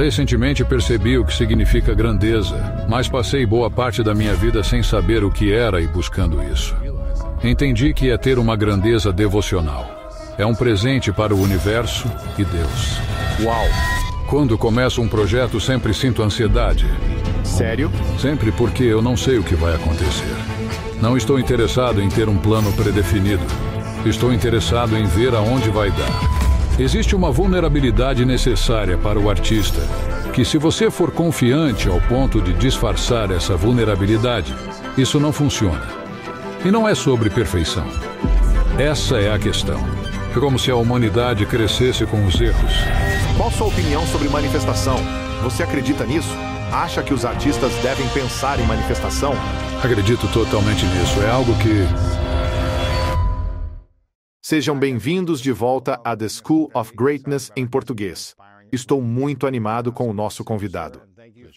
Recentemente percebi o que significa grandeza, mas passei boa parte da minha vida sem saber o que era e buscando isso. Entendi que é ter uma grandeza devocional. É um presente para o universo e Deus. Uau! Quando começo um projeto, sempre sinto ansiedade. Sério? Sempre porque eu não sei o que vai acontecer. Não estou interessado em ter um plano predefinido. Estou interessado em ver aonde vai dar. Existe uma vulnerabilidade necessária para o artista, que se você for confiante ao ponto de disfarçar essa vulnerabilidade, isso não funciona. E não é sobre perfeição. Essa é a questão. É como se a humanidade crescesse com os erros. Qual sua opinião sobre manifestação? Você acredita nisso? Acha que os artistas devem pensar em manifestação? Acredito totalmente nisso. É algo que... Sejam bem-vindos de volta a The School of Greatness em português. Estou muito animado com o nosso convidado.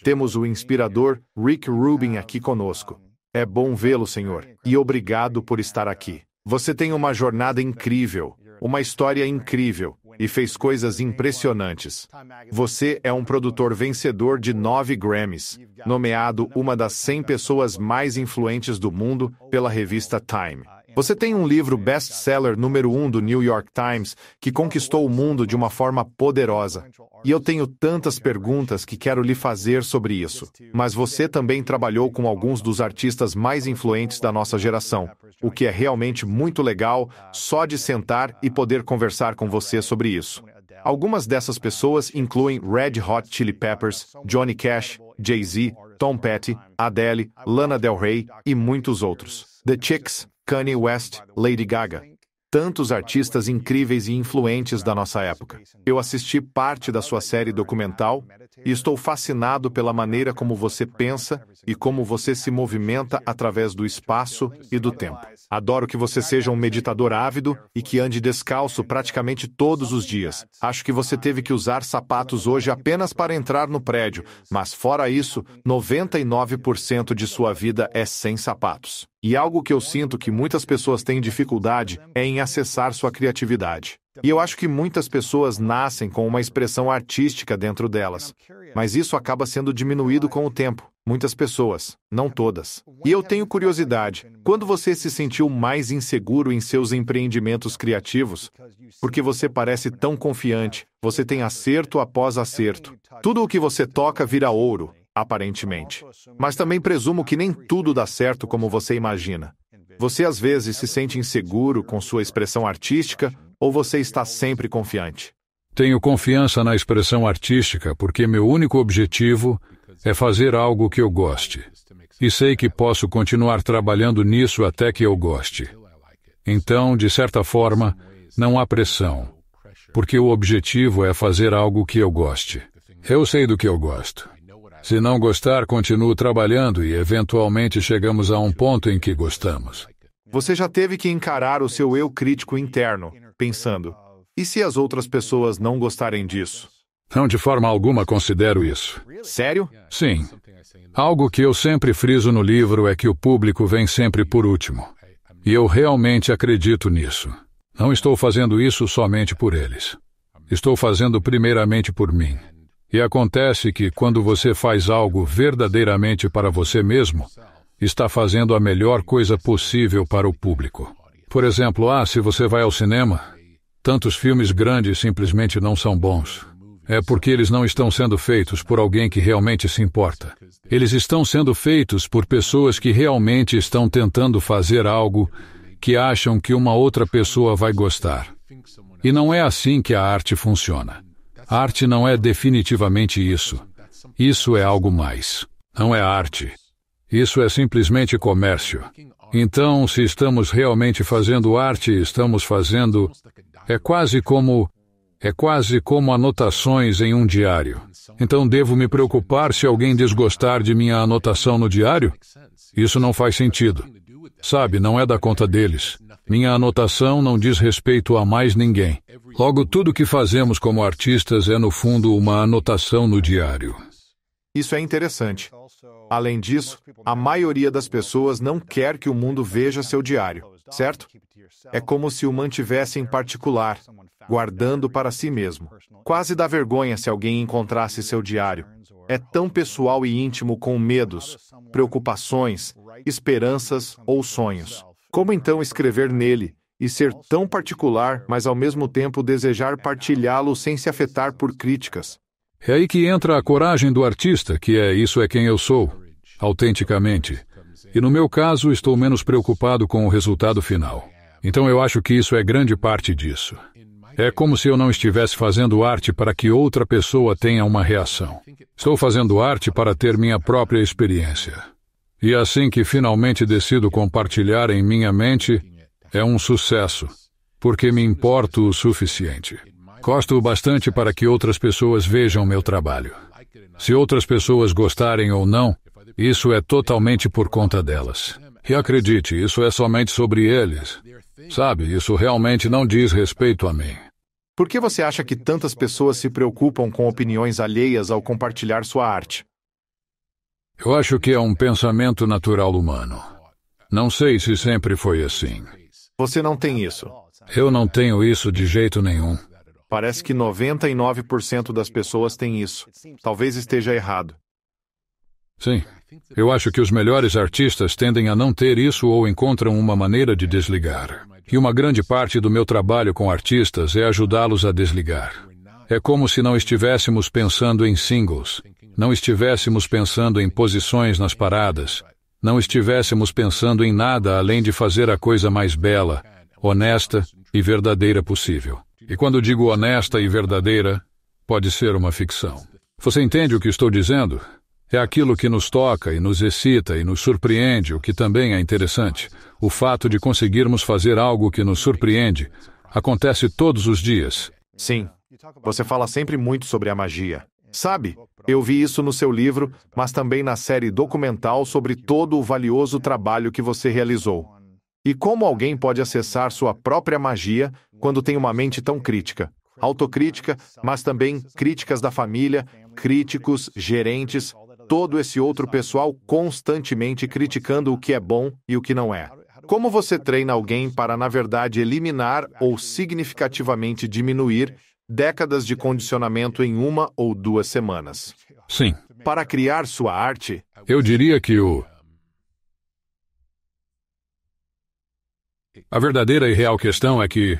Temos o inspirador Rick Rubin aqui conosco. É bom vê-lo, senhor, e obrigado por estar aqui. Você tem uma jornada incrível, uma história incrível, e fez coisas impressionantes. Você é um produtor vencedor de 9 Grammys, nomeado uma das 100 pessoas mais influentes do mundo pela revista Time. Você tem um livro best-seller número 1 do New York Times que conquistou o mundo de uma forma poderosa. E eu tenho tantas perguntas que quero lhe fazer sobre isso. Mas você também trabalhou com alguns dos artistas mais influentes da nossa geração, o que é realmente muito legal só de sentar e poder conversar com você sobre isso. Algumas dessas pessoas incluem Red Hot Chili Peppers, Johnny Cash, Jay-Z, Tom Petty, Adele, Lana Del Rey e muitos outros. The Chicks, Kanye West, Lady Gaga. Tantos artistas incríveis e influentes da nossa época. Eu assisti parte da sua série documental e estou fascinado pela maneira como você pensa e como você se movimenta através do espaço e do tempo. Adoro que você seja um meditador ávido e que ande descalço praticamente todos os dias. Acho que você teve que usar sapatos hoje apenas para entrar no prédio, mas fora isso, 99% de sua vida é sem sapatos. E algo que eu sinto que muitas pessoas têm dificuldade é em acessar sua criatividade. E eu acho que muitas pessoas nascem com uma expressão artística dentro delas. Mas isso acaba sendo diminuído com o tempo. Muitas pessoas, não todas. E eu tenho curiosidade, quando você se sentiu mais inseguro em seus empreendimentos criativos? Porque você parece tão confiante, você tem acerto após acerto. Tudo o que você toca vira ouro, aparentemente. Mas também presumo que nem tudo dá certo como você imagina. Você às vezes se sente inseguro com sua expressão artística ou você está sempre confiante? Tenho confiança na expressão artística porque meu único objetivo é fazer algo que eu goste. E sei que posso continuar trabalhando nisso até que eu goste. Então, de certa forma, não há pressão, porque o objetivo é fazer algo que eu goste. Eu sei do que eu gosto. Se não gostar, continuo trabalhando e, eventualmente, chegamos a um ponto em que gostamos. Você já teve que encarar o seu eu crítico interno, pensando, e se as outras pessoas não gostarem disso? Não, de forma alguma considero isso. Sério? Sim. Algo que eu sempre friso no livro é que o público vem sempre por último. E eu realmente acredito nisso. Não estou fazendo isso somente por eles. Estou fazendo primeiramente por mim. E acontece que, quando você faz algo verdadeiramente para você mesmo, está fazendo a melhor coisa possível para o público. Por exemplo, se você vai ao cinema, tantos filmes grandes simplesmente não são bons. É porque eles não estão sendo feitos por alguém que realmente se importa. Eles estão sendo feitos por pessoas que realmente estão tentando fazer algo que acham que uma outra pessoa vai gostar. E não é assim que a arte funciona. A arte não é definitivamente isso. Isso é algo mais. Não é arte. Isso é simplesmente comércio. Então, se estamos realmente fazendo arte, estamos fazendo... É quase como anotações em um diário. Então, devo me preocupar se alguém desgostar de minha anotação no diário? Isso não faz sentido. Sabe, não é da conta deles. Minha anotação não diz respeito a mais ninguém. Logo, tudo que fazemos como artistas é, no fundo, uma anotação no diário. Isso é interessante. Além disso, a maioria das pessoas não quer que o mundo veja seu diário, certo? É como se o mantivesse em particular. guardando para si mesmo. Quase dá vergonha se alguém encontrasse seu diário. É tão pessoal e íntimo com medos, preocupações, esperanças ou sonhos. Como então escrever nele e ser tão particular, mas ao mesmo tempo desejar partilhá-lo sem se afetar por críticas? É aí que entra a coragem do artista, que isso é quem eu sou, autenticamente. E no meu caso, estou menos preocupado com o resultado final. Então eu acho que isso é grande parte disso. É como se eu não estivesse fazendo arte para que outra pessoa tenha uma reação. Estou fazendo arte para ter minha própria experiência. E assim que finalmente decido compartilhar em minha mente, é um sucesso, porque me importo o suficiente. Gosto bastante para que outras pessoas vejam meu trabalho. Se outras pessoas gostarem ou não, isso é totalmente por conta delas. E acredite, isso é somente sobre eles. Sabe, isso realmente não diz respeito a mim. Por que você acha que tantas pessoas se preocupam com opiniões alheias ao compartilhar sua arte? Eu acho que é um pensamento natural humano. Não sei se sempre foi assim. Você não tem isso. Eu não tenho isso de jeito nenhum. Parece que 99% das pessoas têm isso. Talvez esteja errado. Sim. Eu acho que os melhores artistas tendem a não ter isso ou encontram uma maneira de desligar. E uma grande parte do meu trabalho com artistas é ajudá-los a desligar. É como se não estivéssemos pensando em singles, não estivéssemos pensando em posições nas paradas, não estivéssemos pensando em nada além de fazer a coisa mais bela, honesta e verdadeira possível. E quando digo honesta e verdadeira, pode ser uma ficção. Você entende o que estou dizendo? É aquilo que nos toca e nos excita e nos surpreende, o que também é interessante. O fato de conseguirmos fazer algo que nos surpreende acontece todos os dias. Sim, você fala sempre muito sobre a magia. Sabe, eu vi isso no seu livro, mas também na série documental sobre todo o valioso trabalho que você realizou. E como alguém pode acessar sua própria magia quando tem uma mente tão crítica? Autocrítica, mas também críticas da família, críticos, gerentes, todo esse outro pessoal constantemente criticando o que é bom e o que não é. Como você treina alguém para, na verdade, eliminar ou significativamente diminuir décadas de condicionamento em 1 ou 2 semanas? Sim. Para criar sua arte, eu diria que a verdadeira e real questão é que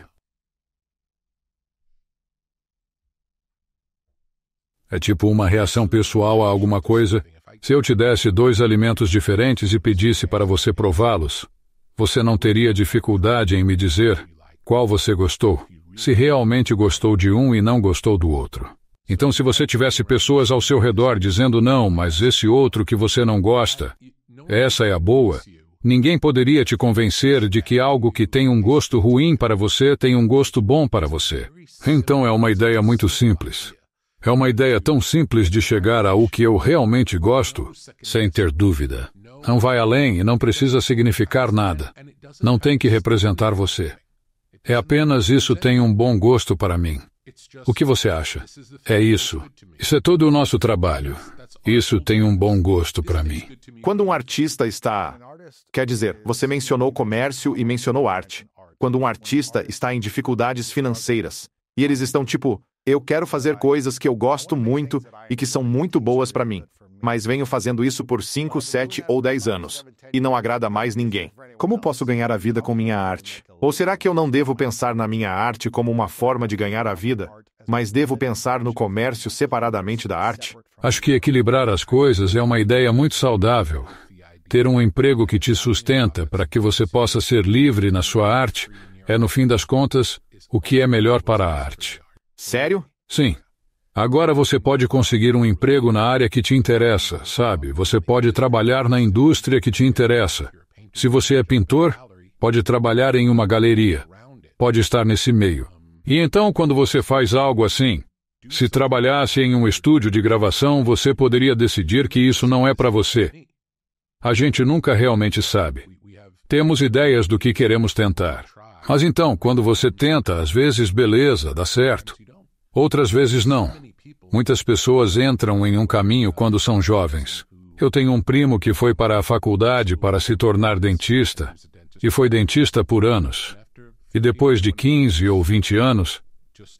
é tipo uma reação pessoal a alguma coisa. Se eu te desse 2 alimentos diferentes e pedisse para você prová-los, você não teria dificuldade em me dizer qual você gostou, se realmente gostou de um e não gostou do outro. Então, se você tivesse pessoas ao seu redor dizendo não, mas esse outro que você não gosta, essa é a boa, ninguém poderia te convencer de que algo que tem um gosto ruim para você tem um gosto bom para você. Então é uma ideia muito simples. É uma ideia tão simples de chegar ao que eu realmente gosto, sem ter dúvida. Não vai além e não precisa significar nada. Não tem que representar você. É apenas isso tem um bom gosto para mim. O que você acha? É isso. Isso é todo o nosso trabalho. Isso tem um bom gosto para mim. Quando um artista está... Quer dizer, você mencionou comércio e mencionou arte. Quando um artista está em dificuldades financeiras, e eles estão tipo... Eu quero fazer coisas que eu gosto muito e que são muito boas para mim, mas venho fazendo isso por 5, 7 ou 10 anos, e não agrada mais ninguém. Como posso ganhar a vida com minha arte? Ou será que eu não devo pensar na minha arte como uma forma de ganhar a vida, mas devo pensar no comércio separadamente da arte? Acho que equilibrar as coisas é uma ideia muito saudável. Ter um emprego que te sustenta para que você possa ser livre na sua arte é, no fim das contas, o que é melhor para a arte. Sério? Sim. Agora você pode conseguir um emprego na área que te interessa, sabe? Você pode trabalhar na indústria que te interessa. Se você é pintor, pode trabalhar em uma galeria. Pode estar nesse meio. E então, quando você faz algo assim, se trabalhasse em um estúdio de gravação, você poderia decidir que isso não é para você. A gente nunca realmente sabe. Temos ideias do que queremos tentar. Mas então, quando você tenta, às vezes, beleza, dá certo. Outras vezes não. Muitas pessoas entram em um caminho quando são jovens. Eu tenho um primo que foi para a faculdade para se tornar dentista, e foi dentista por anos. E depois de 15 ou 20 anos,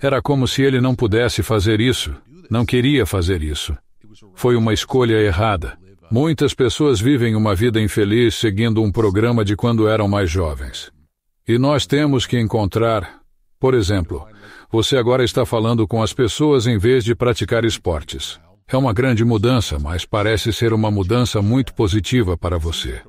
Era como se ele não pudesse fazer isso, não queria fazer isso. Foi uma escolha errada. Muitas pessoas vivem uma vida infeliz seguindo um programa de quando eram mais jovens. E nós temos que encontrar, por exemplo, você agora está falando com as pessoas em vez de praticar esportes. É uma grande mudança, mas parece ser uma mudança muito positiva para você.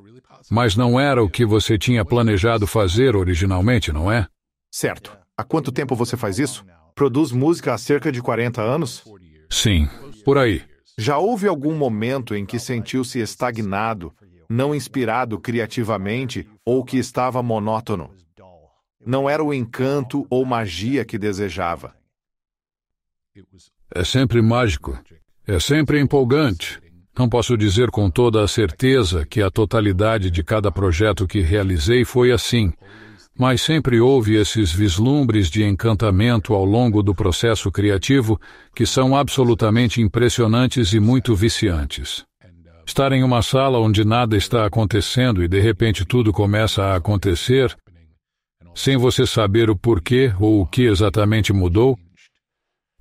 Mas não era o que você tinha planejado fazer originalmente, não é? Certo. Há quanto tempo você faz isso? Produz música há cerca de 40 anos? Sim, por aí. Já houve algum momento em que sentiu-se estagnado, não inspirado criativamente ou que estava monótono? Não era o encanto ou magia que desejava. É sempre mágico. É sempre empolgante. Não posso dizer com toda a certeza que a totalidade de cada projeto que realizei foi assim, mas sempre houve esses vislumbres de encantamento ao longo do processo criativo que são absolutamente impressionantes e muito viciantes. Estar em uma sala onde nada está acontecendo e de repente tudo começa a acontecer, sem você saber o porquê ou o que exatamente mudou,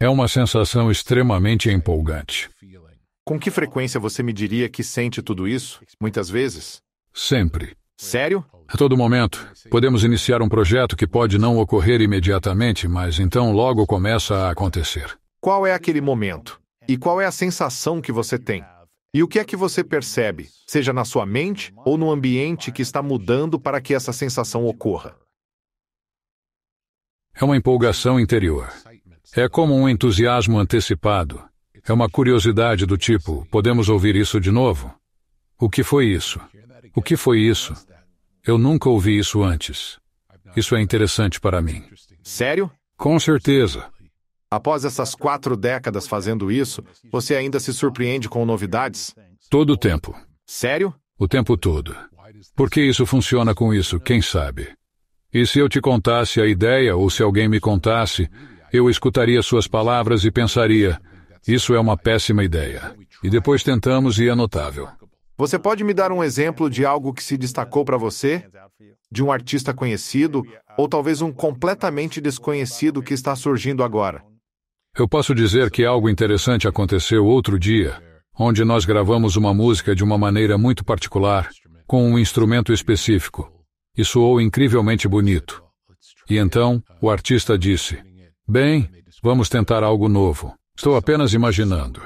é uma sensação extremamente empolgante. Com que frequência você me diria que sente tudo isso? Muitas vezes? Sempre. Sério? A todo momento. Podemos iniciar um projeto que pode não ocorrer imediatamente, mas então logo começa a acontecer. Qual é aquele momento? E qual é a sensação que você tem? E o que é que você percebe, seja na sua mente ou no ambiente que está mudando para que essa sensação ocorra? É uma empolgação interior. É como um entusiasmo antecipado. É uma curiosidade do tipo, podemos ouvir isso de novo? O que foi isso? O que foi isso? Eu nunca ouvi isso antes. Isso é interessante para mim. Sério? Com certeza. Após essas 4 décadas fazendo isso, você ainda se surpreende com novidades? Todo o tempo. Sério? O tempo todo. Por que isso funciona com isso? Quem sabe? E se eu te contasse a ideia, ou se alguém me contasse, eu escutaria suas palavras e pensaria, isso é uma péssima ideia. E depois tentamos e é notável. Você pode me dar um exemplo de algo que se destacou para você? De um artista conhecido, ou talvez um completamente desconhecido que está surgindo agora? Eu posso dizer que algo interessante aconteceu outro dia, onde nós gravamos uma música de uma maneira muito particular, com um instrumento específico. E soou incrivelmente bonito. E então, o artista disse, bem, vamos tentar algo novo. Estou apenas imaginando.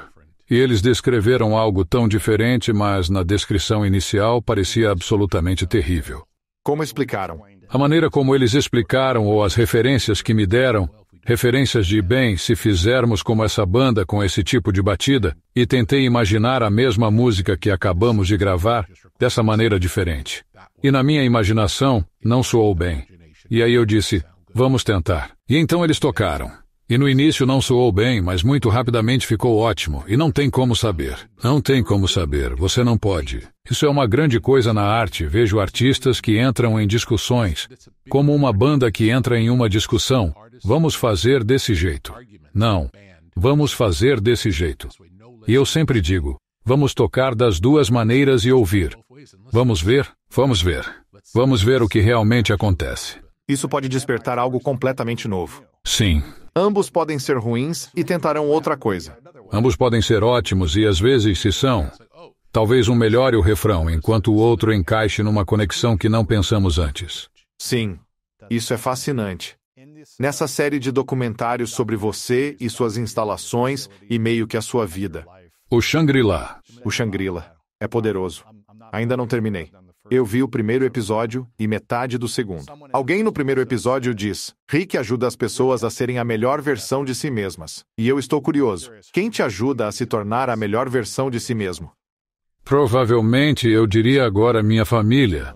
E eles descreveram algo tão diferente, mas na descrição inicial parecia absolutamente terrível. Como explicaram? A maneira como eles explicaram ou as referências que me deram, referências de bem, se fizermos como essa banda com esse tipo de batida, e tentei imaginar a mesma música que acabamos de gravar, dessa maneira diferente. E na minha imaginação, não soou bem. E aí eu disse, vamos tentar. E então eles tocaram. E no início não soou bem, mas muito rapidamente ficou ótimo. E não tem como saber. Não tem como saber. Você não pode. Isso é uma grande coisa na arte. Vejo artistas que entram em discussões, como uma banda que entra em uma discussão. Vamos fazer desse jeito. Não. Vamos fazer desse jeito. E eu sempre digo, vamos tocar das duas maneiras e ouvir. Vamos ver? Vamos ver. Vamos ver o que realmente acontece. Isso pode despertar algo completamente novo. Sim. Ambos podem ser ruins e tentarão outra coisa. Ambos podem ser ótimos e às vezes se são. Talvez um melhore o refrão, enquanto o outro encaixe numa conexão que não pensamos antes. Sim, isso é fascinante. Nessa série de documentários sobre você e suas instalações e meio que a sua vida. O Shangri-La. O Shangri-La. É poderoso. Ainda não terminei. Eu vi o primeiro episódio e metade do segundo. Alguém no primeiro episódio diz, Rick ajuda as pessoas a serem a melhor versão de si mesmas. E eu estou curioso. Quem te ajuda a se tornar a melhor versão de si mesmo? Provavelmente eu diria agora minha família.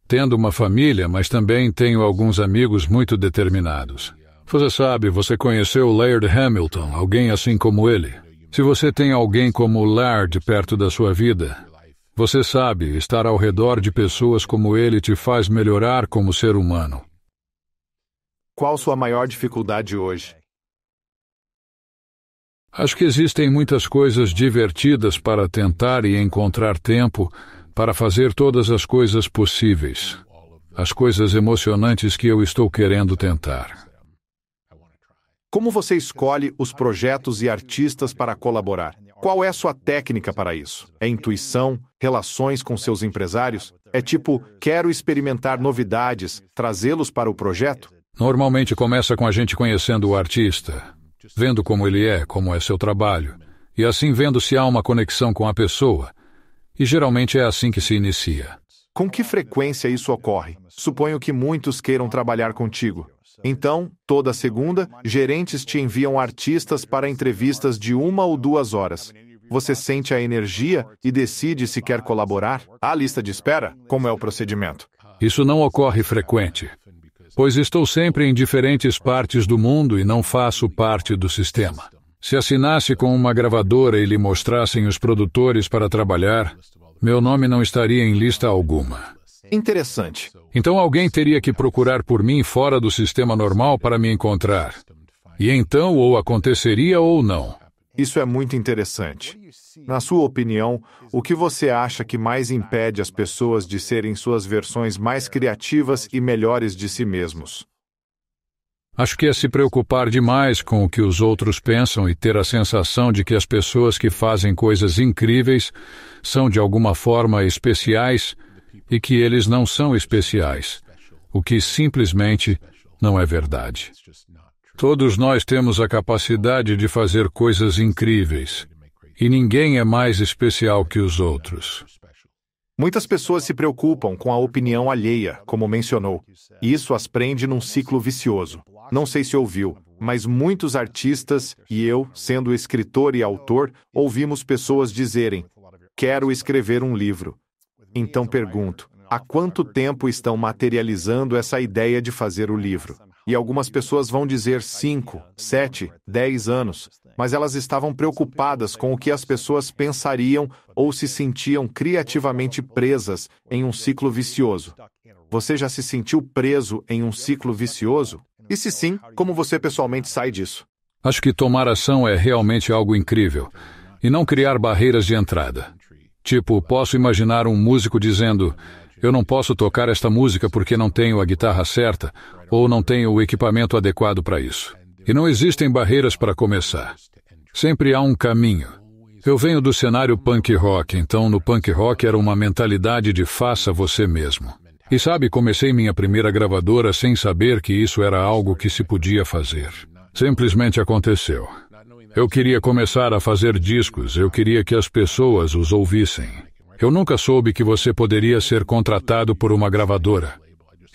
Tendo uma família, mas também tenho alguns amigos muito determinados. Você sabe, você conheceu Laird Hamilton, alguém assim como ele. Se você tem alguém como Laird perto da sua vida, você sabe, estar ao redor de pessoas como ele te faz melhorar como ser humano. Qual sua maior dificuldade hoje? Acho que existem muitas coisas divertidas para tentar e encontrar tempo para fazer todas as coisas possíveis. As coisas emocionantes que eu estou querendo tentar. Como você escolhe os projetos e artistas para colaborar? Qual é a sua técnica para isso? É intuição, relações com seus empresários? É tipo, quero experimentar novidades, trazê-los para o projeto? Normalmente começa com a gente conhecendo o artista, vendo como ele é, como é seu trabalho, e assim vendo se há uma conexão com a pessoa. E geralmente é assim que se inicia. Com que frequência isso ocorre? Suponho que muitos queiram trabalhar contigo. Então, toda segunda, gerentes te enviam artistas para entrevistas de 1 ou 2 horas. Você sente a energia e decide se quer colaborar? Há lista de espera? Como é o procedimento? Isso não ocorre frequente, pois estou sempre em diferentes partes do mundo e não faço parte do sistema. Se assinasse com uma gravadora e lhe mostrassem os produtores para trabalhar, meu nome não estaria em lista alguma. Interessante. Então alguém teria que procurar por mim fora do sistema normal para me encontrar. E então ou aconteceria ou não. Isso é muito interessante. Na sua opinião, o que você acha que mais impede as pessoas de serem suas versões mais criativas e melhores de si mesmos? Acho que é se preocupar demais com o que os outros pensam e ter a sensação de que as pessoas que fazem coisas incríveis são de alguma forma especiais e que eles não são especiais, o que simplesmente não é verdade. Todos nós temos a capacidade de fazer coisas incríveis, e ninguém é mais especial que os outros. Muitas pessoas se preocupam com a opinião alheia, como mencionou, e isso as prende num ciclo vicioso. Não sei se ouviu, mas muitos artistas, e eu, sendo escritor e autor, ouvimos pessoas dizerem: quero escrever um livro. Então pergunto, há quanto tempo estão materializando essa ideia de fazer o livro? E algumas pessoas vão dizer 5, 7, 10 anos, mas elas estavam preocupadas com o que as pessoas pensariam ou se sentiam criativamente presas em um ciclo vicioso. Você já se sentiu preso em um ciclo vicioso? E se sim, como você pessoalmente sai disso? Acho que tomar ação é realmente algo incrível, e não criar barreiras de entrada. Tipo, posso imaginar um músico dizendo: eu não posso tocar esta música porque não tenho a guitarra certa, ou não tenho o equipamento adequado para isso. E não existem barreiras para começar. Sempre há um caminho. Eu venho do cenário punk rock, então no punk rock era uma mentalidade de faça você mesmo. E sabe, comecei minha primeira gravadora sem saber que isso era algo que se podia fazer. Simplesmente aconteceu. Eu queria começar a fazer discos, eu queria que as pessoas os ouvissem. Eu nunca soube que você poderia ser contratado por uma gravadora.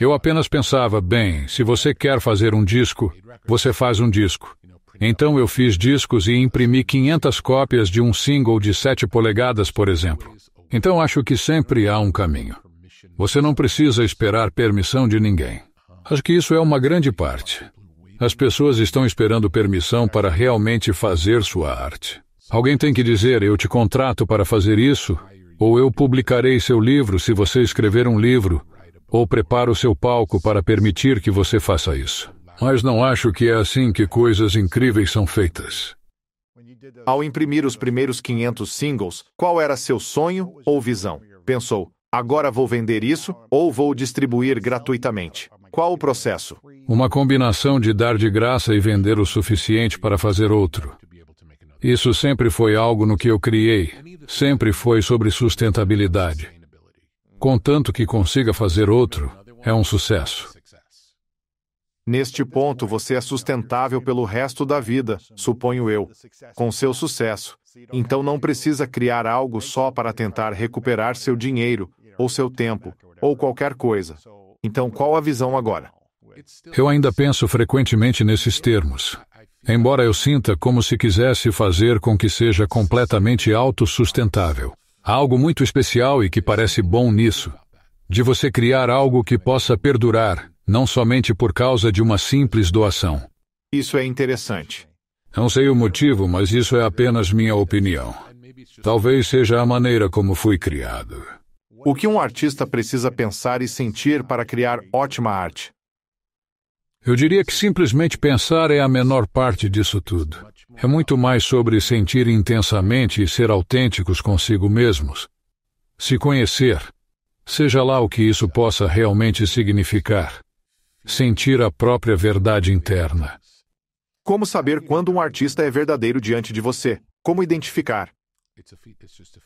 Eu apenas pensava, bem, se você quer fazer um disco, você faz um disco. Então eu fiz discos e imprimi 500 cópias de um single de 7 polegadas, por exemplo. Então acho que sempre há um caminho. Você não precisa esperar permissão de ninguém. Acho que isso é uma grande parte. As pessoas estão esperando permissão para realmente fazer sua arte. Alguém tem que dizer, eu te contrato para fazer isso, ou eu publicarei seu livro se você escrever um livro, ou preparo seu palco para permitir que você faça isso. Mas não acho que é assim que coisas incríveis são feitas. Ao imprimir os primeiros 500 singles, qual era seu sonho ou visão? Pensou, agora vou vender isso ou vou distribuir gratuitamente? Qual o processo? Uma combinação de dar de graça e vender o suficiente para fazer outro. Isso sempre foi algo no que eu criei. Sempre foi sobre sustentabilidade. Contanto que consiga fazer outro, é um sucesso. Neste ponto, você é sustentável pelo resto da vida, suponho eu, com seu sucesso. Então não precisa criar algo só para tentar recuperar seu dinheiro, ou seu tempo, ou qualquer coisa. Então qual a visão agora? Eu ainda penso frequentemente nesses termos. Embora eu sinta como se quisesse fazer com que seja completamente autossustentável. Há algo muito especial e que parece bom nisso. De você criar algo que possa perdurar, não somente por causa de uma simples doação. Isso é interessante. Não sei o motivo, mas isso é apenas minha opinião. Talvez seja a maneira como fui criado. O que um artista precisa pensar e sentir para criar ótima arte? Eu diria que simplesmente pensar é a menor parte disso tudo. É muito mais sobre sentir intensamente e ser autênticos consigo mesmos. Se conhecer, seja lá o que isso possa realmente significar. Sentir a própria verdade interna. Como saber quando um artista é verdadeiro diante de você? Como identificar?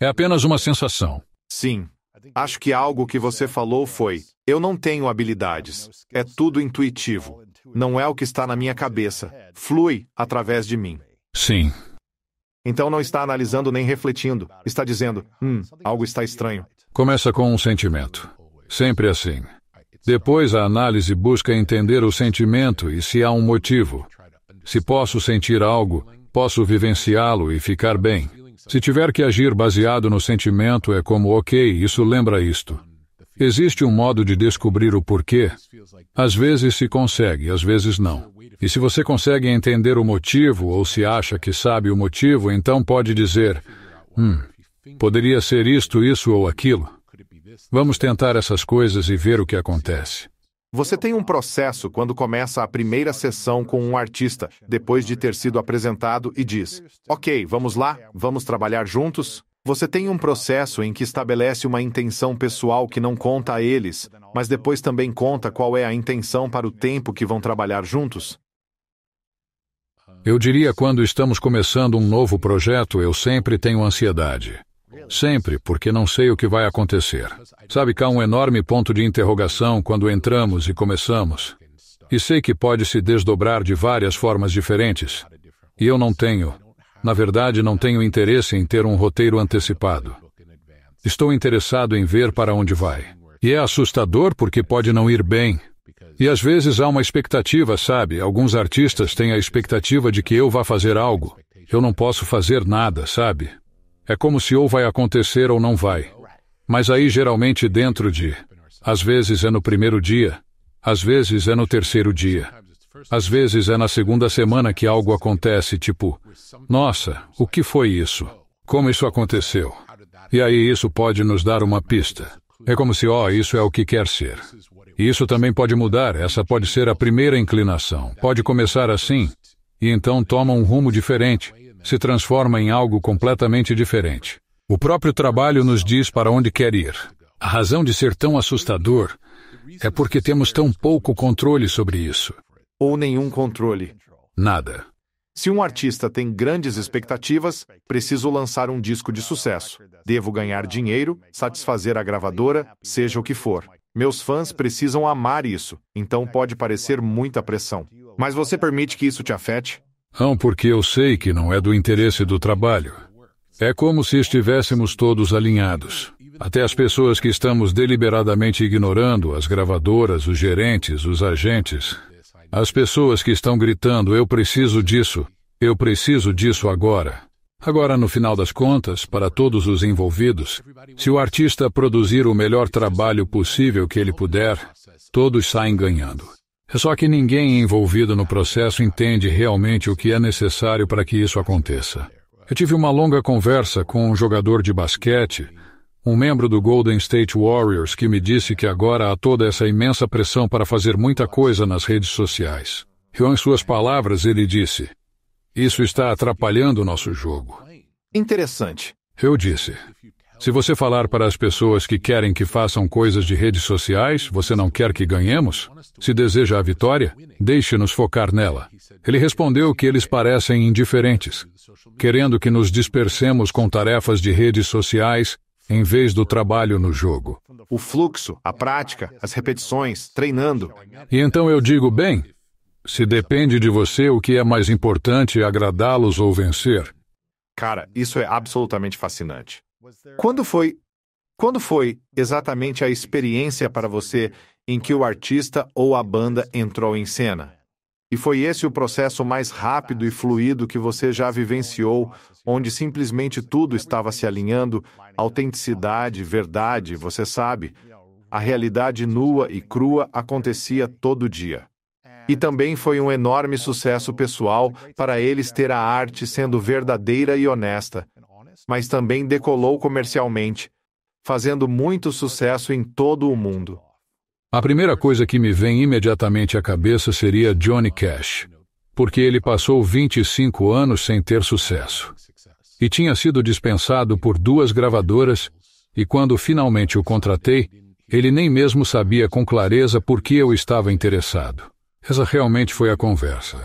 É apenas uma sensação. Sim. Acho que algo que você falou foi: eu não tenho habilidades. É tudo intuitivo. Não é o que está na minha cabeça. Flui através de mim. Sim. Então não está analisando nem refletindo. Está dizendo, algo está estranho. Começa com um sentimento. Sempre assim. Depois a análise busca entender o sentimento e se há um motivo. Se posso sentir algo, posso vivenciá-lo e ficar bem. Se tiver que agir baseado no sentimento, é como, ok, isso lembra isto. Existe um modo de descobrir o porquê? Às vezes se consegue, às vezes não. E se você consegue entender o motivo, ou se acha que sabe o motivo, então pode dizer, poderia ser isto, isso ou aquilo. Vamos tentar essas coisas e ver o que acontece. Você tem um processo quando começa a primeira sessão com um artista, depois de ter sido apresentado e diz, ok, vamos lá, vamos trabalhar juntos? Você tem um processo em que estabelece uma intenção pessoal que não conta a eles, mas depois também conta qual é a intenção para o tempo que vão trabalhar juntos? Eu diria quando estamos começando um novo projeto, eu sempre tenho ansiedade. Sempre, porque não sei o que vai acontecer. Sabe que há um enorme ponto de interrogação quando entramos e começamos. E sei que pode se desdobrar de várias formas diferentes. E eu não tenho, na verdade, não tenho interesse em ter um roteiro antecipado. Estou interessado em ver para onde vai. E é assustador porque pode não ir bem. E às vezes há uma expectativa, sabe? Alguns artistas têm a expectativa de que eu vá fazer algo. Eu não posso fazer nada, sabe? É como se ou vai acontecer ou não vai. Mas aí geralmente dentro de... Às vezes é no primeiro dia, às vezes é no terceiro dia. Às vezes é na segunda semana que algo acontece, tipo, nossa, o que foi isso? Como isso aconteceu? E aí isso pode nos dar uma pista. É como se, isso é o que quer ser. E isso também pode mudar, essa pode ser a primeira inclinação. Pode começar assim, e então toma um rumo diferente. Se transforma em algo completamente diferente. O próprio trabalho nos diz para onde quer ir. A razão de ser tão assustador é porque temos tão pouco controle sobre isso. Ou nenhum controle. Nada. Se um artista tem grandes expectativas, preciso lançar um disco de sucesso. Devo ganhar dinheiro, satisfazer a gravadora, seja o que for. Meus fãs precisam amar isso, então pode parecer muita pressão. Mas você permite que isso te afete? Não, porque eu sei que não é do interesse do trabalho. É como se estivéssemos todos alinhados. Até as pessoas que estamos deliberadamente ignorando, as gravadoras, os gerentes, os agentes. As pessoas que estão gritando, eu preciso disso agora. Agora, no final das contas, para todos os envolvidos, se o artista produzir o melhor trabalho possível que ele puder, todos saem ganhando. É só que ninguém envolvido no processo entende realmente o que é necessário para que isso aconteça. Eu tive uma longa conversa com um jogador de basquete, um membro do Golden State Warriors, que me disse que agora há toda essa imensa pressão para fazer muita coisa nas redes sociais. E em suas palavras ele disse, isso está atrapalhando o nosso jogo. Interessante. Eu disse, se você falar para as pessoas que querem que façam coisas de redes sociais, você não quer que ganhemos? Se deseja a vitória, deixe-nos focar nela. Ele respondeu que eles parecem indiferentes, querendo que nos dispersemos com tarefas de redes sociais em vez do trabalho no jogo. O fluxo, a prática, as repetições, treinando. E então eu digo, bem, se depende de você, o que é mais importante, agradá-los ou vencer? Cara, isso é absolutamente fascinante. Quando foi exatamente a experiência para você em que o artista ou a banda entrou em cena? E foi esse o processo mais rápido e fluido que você já vivenciou, onde simplesmente tudo estava se alinhando, autenticidade, verdade, você sabe. A realidade nua e crua acontecia todo dia. E também foi um enorme sucesso pessoal para eles ter a arte sendo verdadeira e honesta, mas também decolou comercialmente, fazendo muito sucesso em todo o mundo. A primeira coisa que me vem imediatamente à cabeça seria Johnny Cash, porque ele passou 25 anos sem ter sucesso. E tinha sido dispensado por 2 gravadoras, e quando finalmente o contratei, ele nem mesmo sabia com clareza por que eu estava interessado. Essa realmente foi a conversa.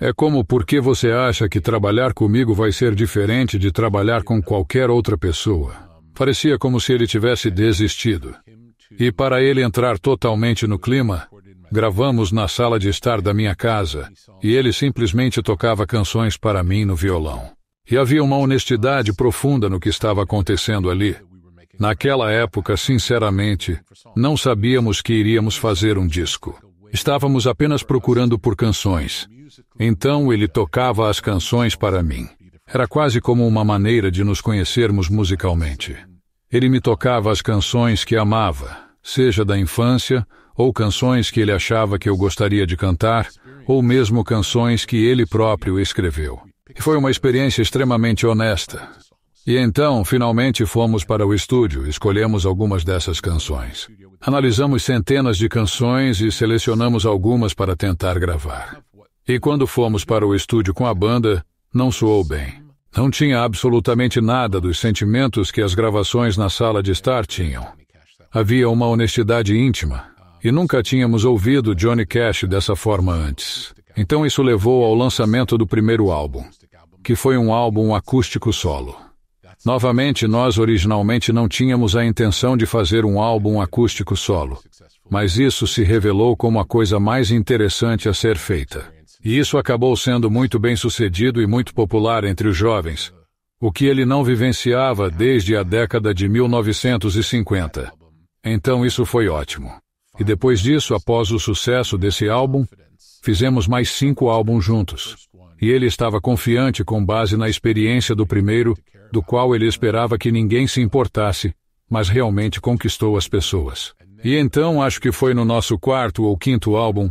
É como por que você acha que trabalhar comigo vai ser diferente de trabalhar com qualquer outra pessoa. Parecia como se ele tivesse desistido. E para ele entrar totalmente no clima, gravamos na sala de estar da minha casa, e ele simplesmente tocava canções para mim no violão. E havia uma honestidade profunda no que estava acontecendo ali. Naquela época, sinceramente, não sabíamos que iríamos fazer um disco. Estávamos apenas procurando por canções. Então ele tocava as canções para mim. Era quase como uma maneira de nos conhecermos musicalmente. Ele me tocava as canções que amava, seja da infância, ou canções que ele achava que eu gostaria de cantar, ou mesmo canções que ele próprio escreveu. E foi uma experiência extremamente honesta. E então, finalmente fomos para o estúdio, escolhemos algumas dessas canções. Analisamos centenas de canções e selecionamos algumas para tentar gravar. E quando fomos para o estúdio com a banda, não soou bem. Não tinha absolutamente nada dos sentimentos que as gravações na sala de estar tinham. Havia uma honestidade íntima, e nunca tínhamos ouvido Johnny Cash dessa forma antes. Então isso levou ao lançamento do primeiro álbum, que foi um álbum acústico solo. Novamente, nós originalmente não tínhamos a intenção de fazer um álbum acústico solo, mas isso se revelou como a coisa mais interessante a ser feita. E isso acabou sendo muito bem sucedido e muito popular entre os jovens, o que ele não vivenciava desde a década de 1950. Então isso foi ótimo. E depois disso, após o sucesso desse álbum, fizemos mais 5 álbuns juntos. E ele estava confiante com base na experiência do primeiro, do qual ele esperava que ninguém se importasse, mas realmente conquistou as pessoas. E então, acho que foi no nosso 4º ou 5º álbum,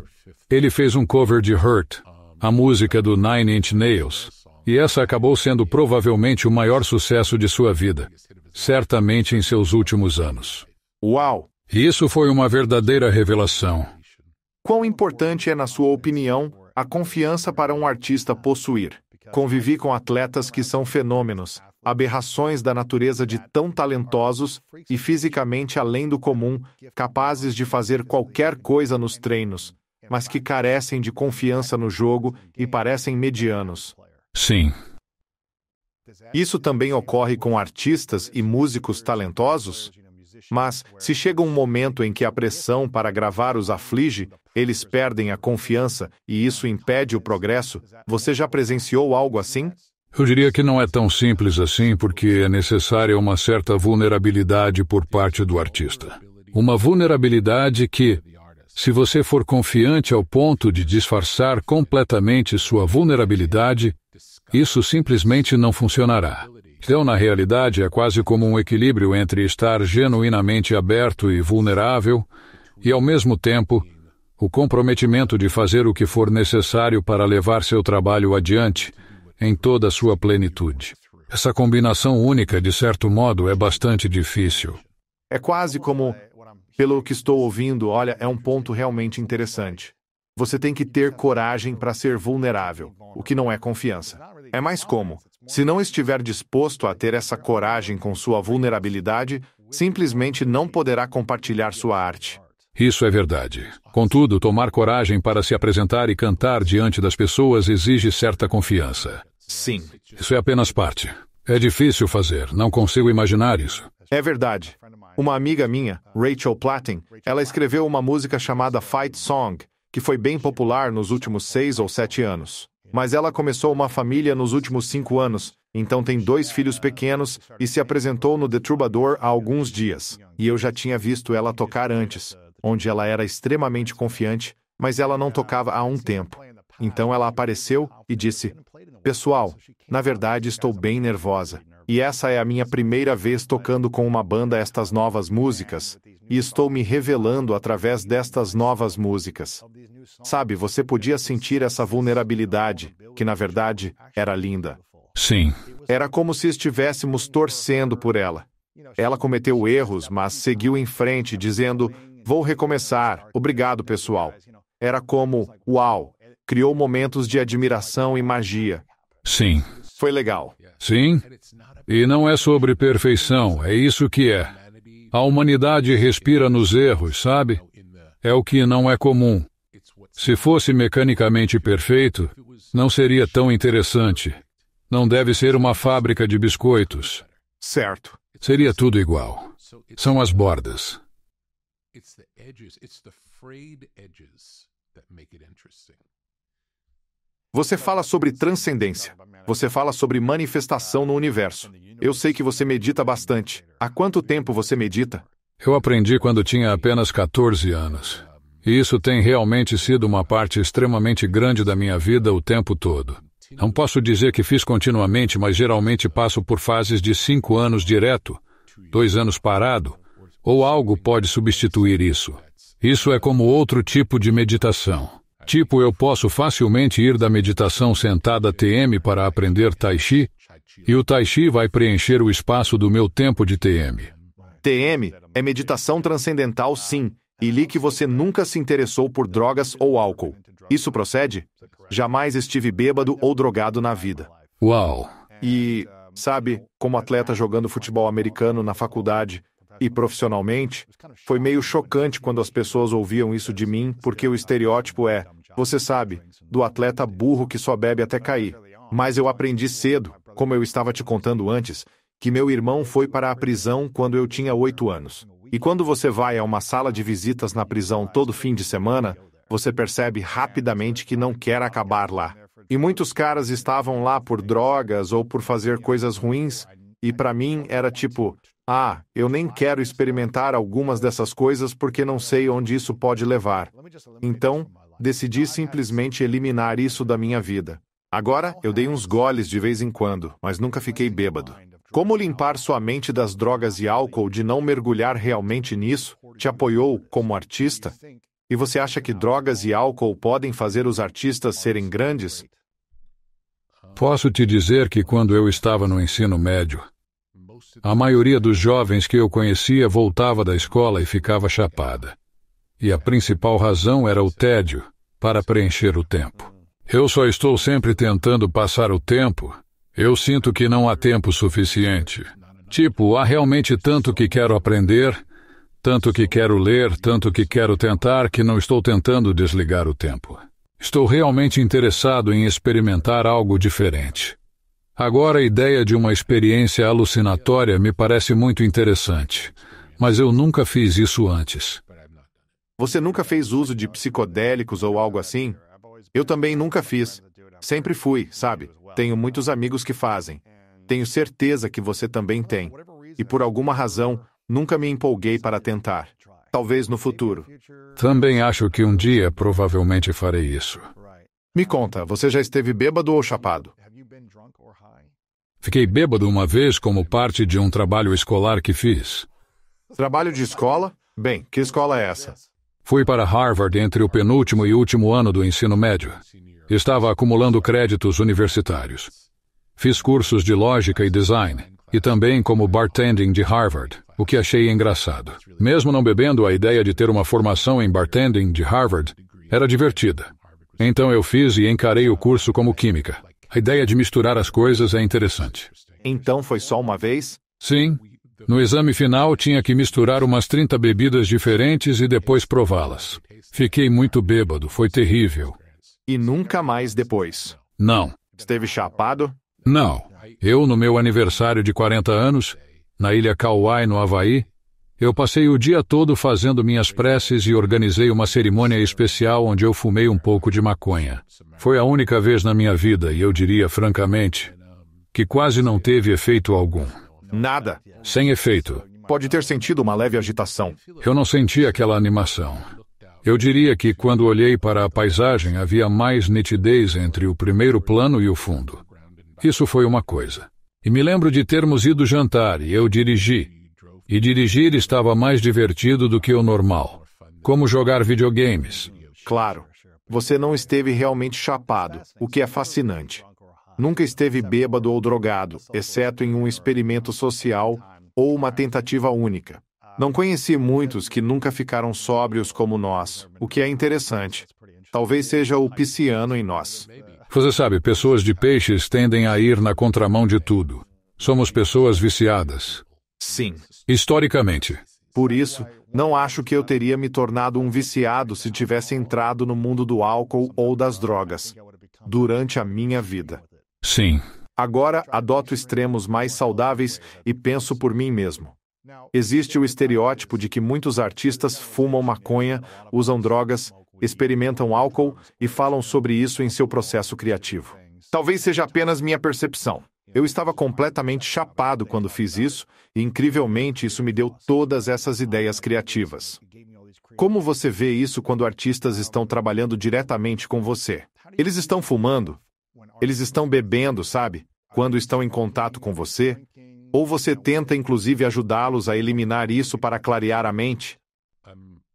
ele fez um cover de Hurt, a música do Nine Inch Nails, e essa acabou sendo provavelmente o maior sucesso de sua vida, certamente em seus últimos anos. Uau! E isso foi uma verdadeira revelação. Quão importante é, na sua opinião, a confiança para um artista possuir? Convivi com atletas que são fenômenos, aberrações da natureza de tão talentosos e fisicamente além do comum, capazes de fazer qualquer coisa nos treinos, mas que carecem de confiança no jogo e parecem medianos. Sim. Isso também ocorre com artistas e músicos talentosos? Mas, se chega um momento em que a pressão para gravar os aflige, eles perdem a confiança e isso impede o progresso, você já presenciou algo assim? Eu diria que não é tão simples assim, porque é necessária uma certa vulnerabilidade por parte do artista. Uma vulnerabilidade que, se você for confiante ao ponto de disfarçar completamente sua vulnerabilidade, isso simplesmente não funcionará. Então, na realidade, é quase como um equilíbrio entre estar genuinamente aberto e vulnerável e, ao mesmo tempo, o comprometimento de fazer o que for necessário para levar seu trabalho adiante em toda a sua plenitude. Essa combinação única, de certo modo, é bastante difícil. É quase como, pelo que estou ouvindo, olha, é um ponto realmente interessante. Você tem que ter coragem para ser vulnerável, o que não é confiança. É mais como, se não estiver disposto a ter essa coragem com sua vulnerabilidade, simplesmente não poderá compartilhar sua arte. Isso é verdade. Contudo, tomar coragem para se apresentar e cantar diante das pessoas exige certa confiança. Sim. Isso é apenas parte. É difícil fazer, não consigo imaginar isso. É verdade. Uma amiga minha, Rachel Platten, ela escreveu uma música chamada Fight Song, que foi bem popular nos últimos 6 ou 7 anos. Mas ela começou uma família nos últimos 5 anos, então tem 2 filhos pequenos e se apresentou no The Troubadour há alguns dias. E eu já tinha visto ela tocar antes, onde ela era extremamente confiante, mas ela não tocava há um tempo. Então ela apareceu e disse: "Pessoal, na verdade estou bem nervosa. E essa é a minha primeira vez tocando com uma banda estas novas músicas, e estou me revelando através destas novas músicas." Sabe, você podia sentir essa vulnerabilidade, que na verdade era linda. Sim. Era como se estivéssemos torcendo por ela. Ela cometeu erros, mas seguiu em frente, dizendo: "Vou recomeçar. Obrigado, pessoal." Era como, uau, criou momentos de admiração e magia. Sim. Foi legal. Sim. E não é sobre perfeição, é isso que é. A humanidade respira nos erros, sabe? É o que não é comum. Se fosse mecanicamente perfeito, não seria tão interessante. Não deve ser uma fábrica de biscoitos. Certo. Seria tudo igual. São as bordas. Você fala sobre transcendência. Você fala sobre manifestação no universo. Eu sei que você medita bastante. Há quanto tempo você medita? Eu aprendi quando tinha apenas 14 anos. E isso tem realmente sido uma parte extremamente grande da minha vida o tempo todo. Não posso dizer que fiz continuamente, mas geralmente passo por fases de 5 anos direto, 2 anos parado, ou algo pode substituir isso. Isso é como outro tipo de meditação. Tipo, eu posso facilmente ir da meditação sentada TM para aprender Tai Chi, e o Tai Chi vai preencher o espaço do meu tempo de TM. TM é meditação transcendental, sim, e li que você nunca se interessou por drogas ou álcool. Isso procede? Jamais estive bêbado ou drogado na vida. Uau! E, sabe, como atleta jogando futebol americano na faculdade e profissionalmente, foi meio chocante quando as pessoas ouviam isso de mim, porque o estereótipo é, você sabe, do atleta burro que só bebe até cair. Mas eu aprendi cedo, como eu estava te contando antes, que meu irmão foi para a prisão quando eu tinha 8 anos. E quando você vai a uma sala de visitas na prisão todo fim de semana, você percebe rapidamente que não quer acabar lá. E muitos caras estavam lá por drogas ou por fazer coisas ruins, e para mim era tipo, eu nem quero experimentar algumas dessas coisas porque não sei onde isso pode levar. Então, decidi simplesmente eliminar isso da minha vida. Agora, eu dei uns goles de vez em quando, mas nunca fiquei bêbado. Como limpar sua mente das drogas e álcool de não mergulhar realmente nisso te apoiou como artista? E você acha que drogas e álcool podem fazer os artistas serem grandes? Posso te dizer que quando eu estava no ensino médio, a maioria dos jovens que eu conhecia voltava da escola e ficava chapada. E a principal razão era o tédio, para preencher o tempo. Eu só estou sempre tentando passar o tempo. Eu sinto que não há tempo suficiente. Tipo, há realmente tanto que quero aprender, tanto que quero ler, tanto que quero tentar, que não estou tentando desligar o tempo. Estou realmente interessado em experimentar algo diferente. Agora a ideia de uma experiência alucinatória me parece muito interessante, mas eu nunca fiz isso antes. Você nunca fez uso de psicodélicos ou algo assim? Eu também nunca fiz. Sempre fui, sabe? Tenho muitos amigos que fazem. Tenho certeza que você também tem. E por alguma razão, nunca me empolguei para tentar. Talvez no futuro. Também acho que um dia provavelmente farei isso. Me conta, você já esteve bêbado ou chapado? Fiquei bêbado uma vez como parte de um trabalho escolar que fiz. Trabalho de escola? Bem, que escola é essa? Fui para Harvard entre o penúltimo e último ano do ensino médio. Estava acumulando créditos universitários. Fiz cursos de lógica e design, e também como bartending de Harvard, o que achei engraçado. Mesmo não bebendo, a ideia de ter uma formação em bartending de Harvard era divertida. Então eu fiz e encarei o curso como química. A ideia de misturar as coisas é interessante. Então foi só uma vez? Sim. No exame final tinha que misturar umas 30 bebidas diferentes e depois prová-las. Fiquei muito bêbado, foi terrível. E nunca mais depois? Não. Esteve chapado? Não. Eu, no meu aniversário de 40 anos, na ilha Kauai, no Havaí, eu passei o dia todo fazendo minhas preces e organizei uma cerimônia especial onde eu fumei um pouco de maconha. Foi a única vez na minha vida, e eu diria francamente, que quase não teve efeito algum. Nada. Sem efeito. Pode ter sentido uma leve agitação. Eu não senti aquela animação. Eu diria que quando olhei para a paisagem havia mais nitidez entre o primeiro plano e o fundo. Isso foi uma coisa. E me lembro de termos ido jantar e eu dirigi. E dirigir estava mais divertido do que o normal. Como jogar videogames. Claro. Você não esteve realmente chapado, o que é fascinante. Nunca esteve bêbado ou drogado, exceto em um experimento social ou uma tentativa única. Não conheci muitos que nunca ficaram sóbrios como nós, o que é interessante. Talvez seja o pisciano em nós. Você sabe, pessoas de peixes tendem a ir na contramão de tudo. Somos pessoas viciadas. Sim. Historicamente. Por isso, Não acho que eu teria me tornado um viciado se tivesse entrado no mundo do álcool ou das drogas durante a minha vida. Sim. Agora adoto extremos mais saudáveis e penso por mim mesmo. Existe o estereótipo de que muitos artistas fumam maconha, usam drogas, experimentam álcool e falam sobre isso em seu processo criativo. Talvez seja apenas minha percepção. Eu estava completamente chapado quando fiz isso e, incrivelmente, isso me deu todas essas ideias criativas. Como você vê isso quando artistas estão trabalhando diretamente com você? Eles estão fumando? Eles estão bebendo, sabe? Quando estão em contato com você? Ou você tenta, inclusive, ajudá-los a eliminar isso para clarear a mente?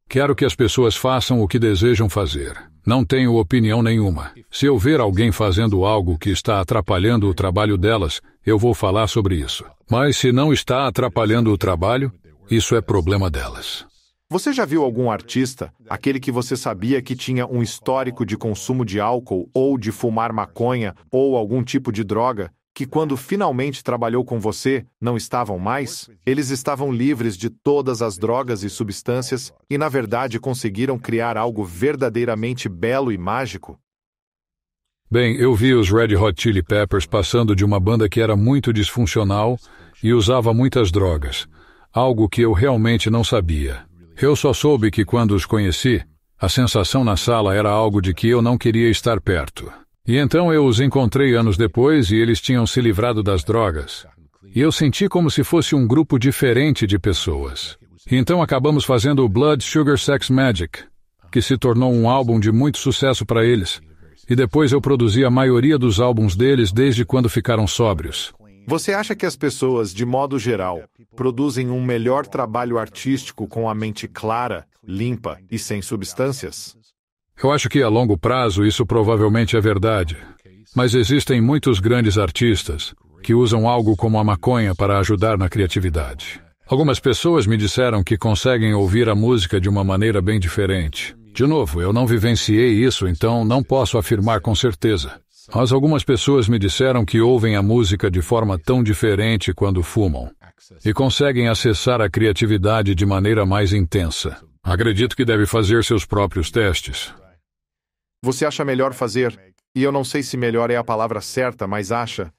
Quero que as pessoas façam o que desejam fazer. Não tenho opinião nenhuma. Se eu ver alguém fazendo algo que está atrapalhando o trabalho delas, eu vou falar sobre isso. Mas se não está atrapalhando o trabalho, isso é problema delas. Você já viu algum artista, aquele que você sabia que tinha um histórico de consumo de álcool ou de fumar maconha ou algum tipo de droga, que quando finalmente trabalhou com você, não estavam mais? Eles estavam livres de todas as drogas e substâncias e, na verdade, conseguiram criar algo verdadeiramente belo e mágico? Bem, eu vi os Red Hot Chili Peppers passando de uma banda que era muito disfuncional e usava muitas drogas, algo que eu realmente não sabia. Eu só soube que quando os conheci, a sensação na sala era algo de que eu não queria estar perto. E então eu os encontrei anos depois e eles tinham se livrado das drogas. E eu senti como se fosse um grupo diferente de pessoas. E então acabamos fazendo o Blood Sugar Sex Magik, que se tornou um álbum de muito sucesso para eles. E depois eu produzi a maioria dos álbuns deles desde quando ficaram sóbrios. Você acha que as pessoas, de modo geral, produzem um melhor trabalho artístico com a mente clara, limpa e sem substâncias? Eu acho que a longo prazo isso provavelmente é verdade. Mas existem muitos grandes artistas que usam algo como a maconha para ajudar na criatividade. Algumas pessoas me disseram que conseguem ouvir a música de uma maneira bem diferente. De novo, eu não vivenciei isso, então não posso afirmar com certeza. Mas algumas pessoas me disseram que ouvem a música de forma tão diferente quando fumam e conseguem acessar a criatividade de maneira mais intensa. Acredito que deve fazer seus próprios testes. Você acha melhor fazer, e eu não sei se melhor é a palavra certa, mas acha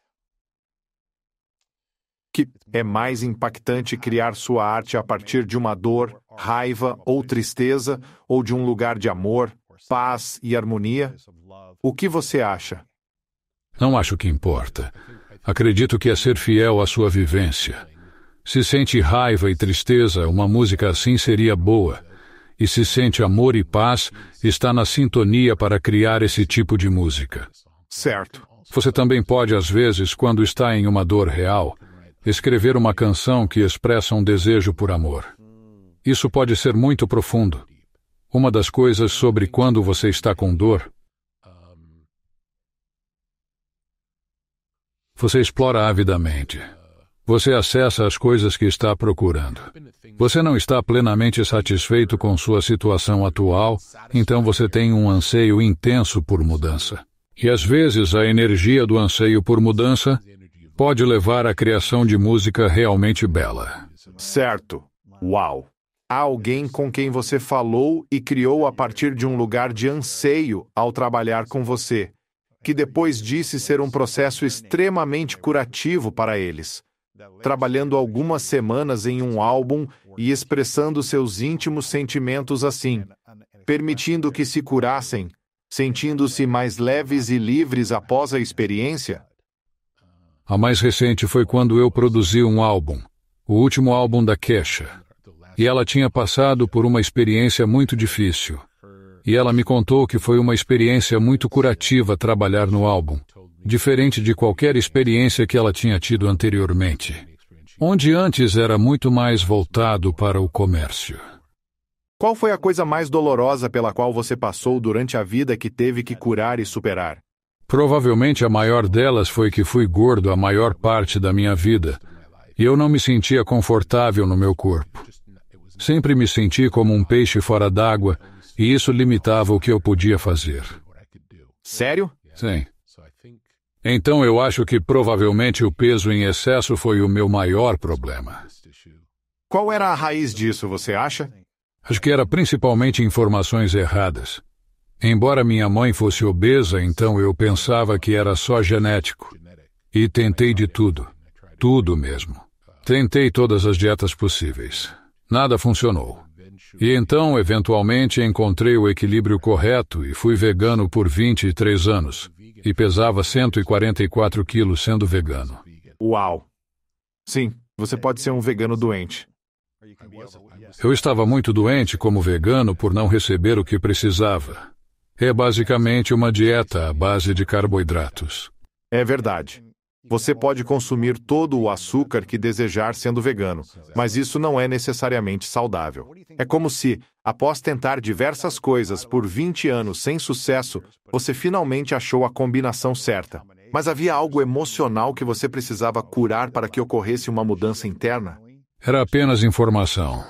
que é mais impactante criar sua arte a partir de uma dor, raiva ou tristeza, ou de um lugar de amor, paz e harmonia? O que você acha? Não acho que importa. Acredito que é ser fiel à sua vivência. Se sente raiva e tristeza, uma música assim seria boa. E se sente amor e paz, está na sintonia para criar esse tipo de música. Certo. Você também pode, às vezes, quando está em uma dor real, escrever uma canção que expressa um desejo por amor. Isso pode ser muito profundo. Uma das coisas sobre quando você está com dor, você explora avidamente. Você acessa as coisas que está procurando. Você não está plenamente satisfeito com sua situação atual, então você tem um anseio intenso por mudança. E às vezes a energia do anseio por mudança pode levar à criação de música realmente bela. Certo. Uau! Há alguém com quem você falou e criou a partir de um lugar de anseio ao trabalhar com você, que depois disse ser um processo extremamente curativo para eles. Trabalhando algumas semanas em um álbum e expressando seus íntimos sentimentos assim, permitindo que se curassem, sentindo-se mais leves e livres após a experiência? A mais recente foi quando eu produzi um álbum, o último álbum da Kesha. E ela tinha passado por uma experiência muito difícil. E ela me contou que foi uma experiência muito curativa trabalhar no álbum, diferente de qualquer experiência que ela tinha tido anteriormente, onde antes era muito mais voltado para o comércio. Qual foi a coisa mais dolorosa pela qual você passou durante a vida que teve que curar e superar? Provavelmente a maior delas foi que fui gordo a maior parte da minha vida, e eu não me sentia confortável no meu corpo. Sempre me senti como um peixe fora d'água, e isso limitava o que eu podia fazer. Sério? Sim. Então eu acho que provavelmente o peso em excesso foi o meu maior problema. Qual era a raiz disso, você acha? Acho que era principalmente informações erradas. Embora minha mãe fosse obesa, então eu pensava que era só genético. E tentei de tudo. Tudo mesmo. Tentei todas as dietas possíveis. Nada funcionou. E então, eventualmente, encontrei o equilíbrio correto e fui vegano por 23 anos. E pesava 144 quilos sendo vegano. Uau! Sim, você pode ser um vegano doente. Eu estava muito doente como vegano por não receber o que precisava. É basicamente uma dieta à base de carboidratos. É verdade. Você pode consumir todo o açúcar que desejar sendo vegano, mas isso não é necessariamente saudável. É como se, após tentar diversas coisas por 20 anos sem sucesso, você finalmente achou a combinação certa. Mas havia algo emocional que você precisava curar para que ocorresse uma mudança interna? Era apenas informação.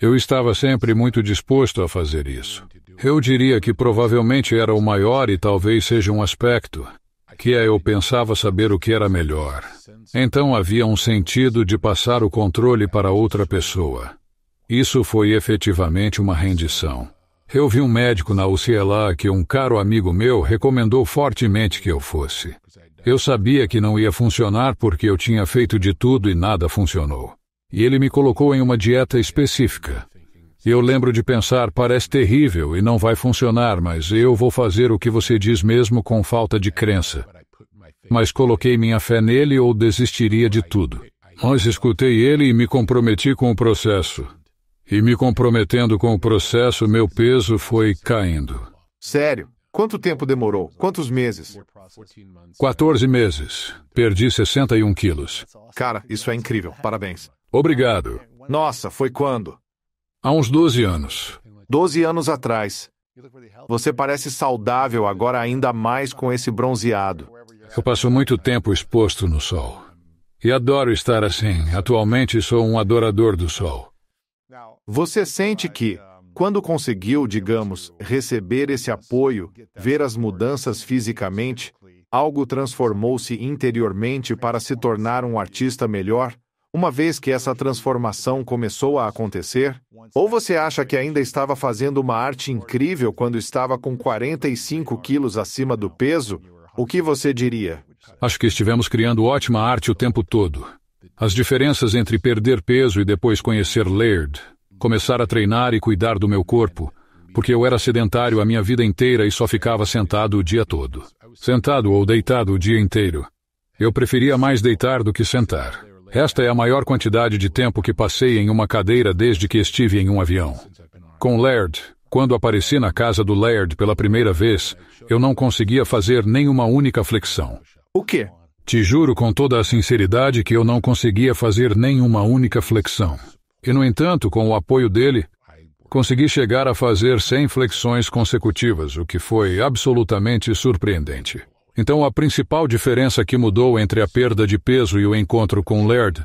Eu estava sempre muito disposto a fazer isso. Eu diria que provavelmente era o maior e talvez seja um aspecto, que eu pensava saber o que era melhor. Então havia um sentido de passar o controle para outra pessoa. Isso foi efetivamente uma rendição. Eu vi um médico na UCLA que um caro amigo meu recomendou fortemente que eu fosse. Eu sabia que não ia funcionar porque eu tinha feito de tudo e nada funcionou. E ele me colocou em uma dieta específica. E eu lembro de pensar, parece terrível e não vai funcionar, mas eu vou fazer o que você diz mesmo com falta de crença. Mas coloquei minha fé nele ou desistiria de tudo. Mas escutei ele e me comprometi com o processo. E me comprometendo com o processo, meu peso foi caindo. Sério? Quanto tempo demorou? Quantos meses? 14 meses. Perdi 61 quilos. Cara, isso é incrível. Parabéns. Obrigado. Nossa, foi quando? Há uns 12 anos. 12 anos atrás. Você parece saudável agora ainda mais com esse bronzeado. Eu passo muito tempo exposto no sol. E adoro estar assim. Atualmente sou um adorador do sol. Você sente que, quando conseguiu, digamos, receber esse apoio, ver as mudanças fisicamente, algo transformou-se interiormente para se tornar um artista melhor? Uma vez que essa transformação começou a acontecer? Ou você acha que ainda estava fazendo uma arte incrível quando estava com 45 quilos acima do peso? O que você diria? Acho que estivemos criando ótima arte o tempo todo. As diferenças entre perder peso e depois conhecer Laird, começar a treinar e cuidar do meu corpo, porque eu era sedentário a minha vida inteira e só ficava sentado o dia todo. Sentado ou deitado o dia inteiro. Eu preferia mais deitar do que sentar. Esta é a maior quantidade de tempo que passei em uma cadeira desde que estive em um avião. Com Laird, quando apareci na casa do Laird pela primeira vez, eu não conseguia fazer nenhuma única flexão. O quê? Te juro com toda a sinceridade que eu não conseguia fazer nenhuma única flexão. E, no entanto, com o apoio dele, consegui chegar a fazer 100 flexões consecutivas, o que foi absolutamente surpreendente. Então, a principal diferença que mudou entre a perda de peso e o encontro com Laird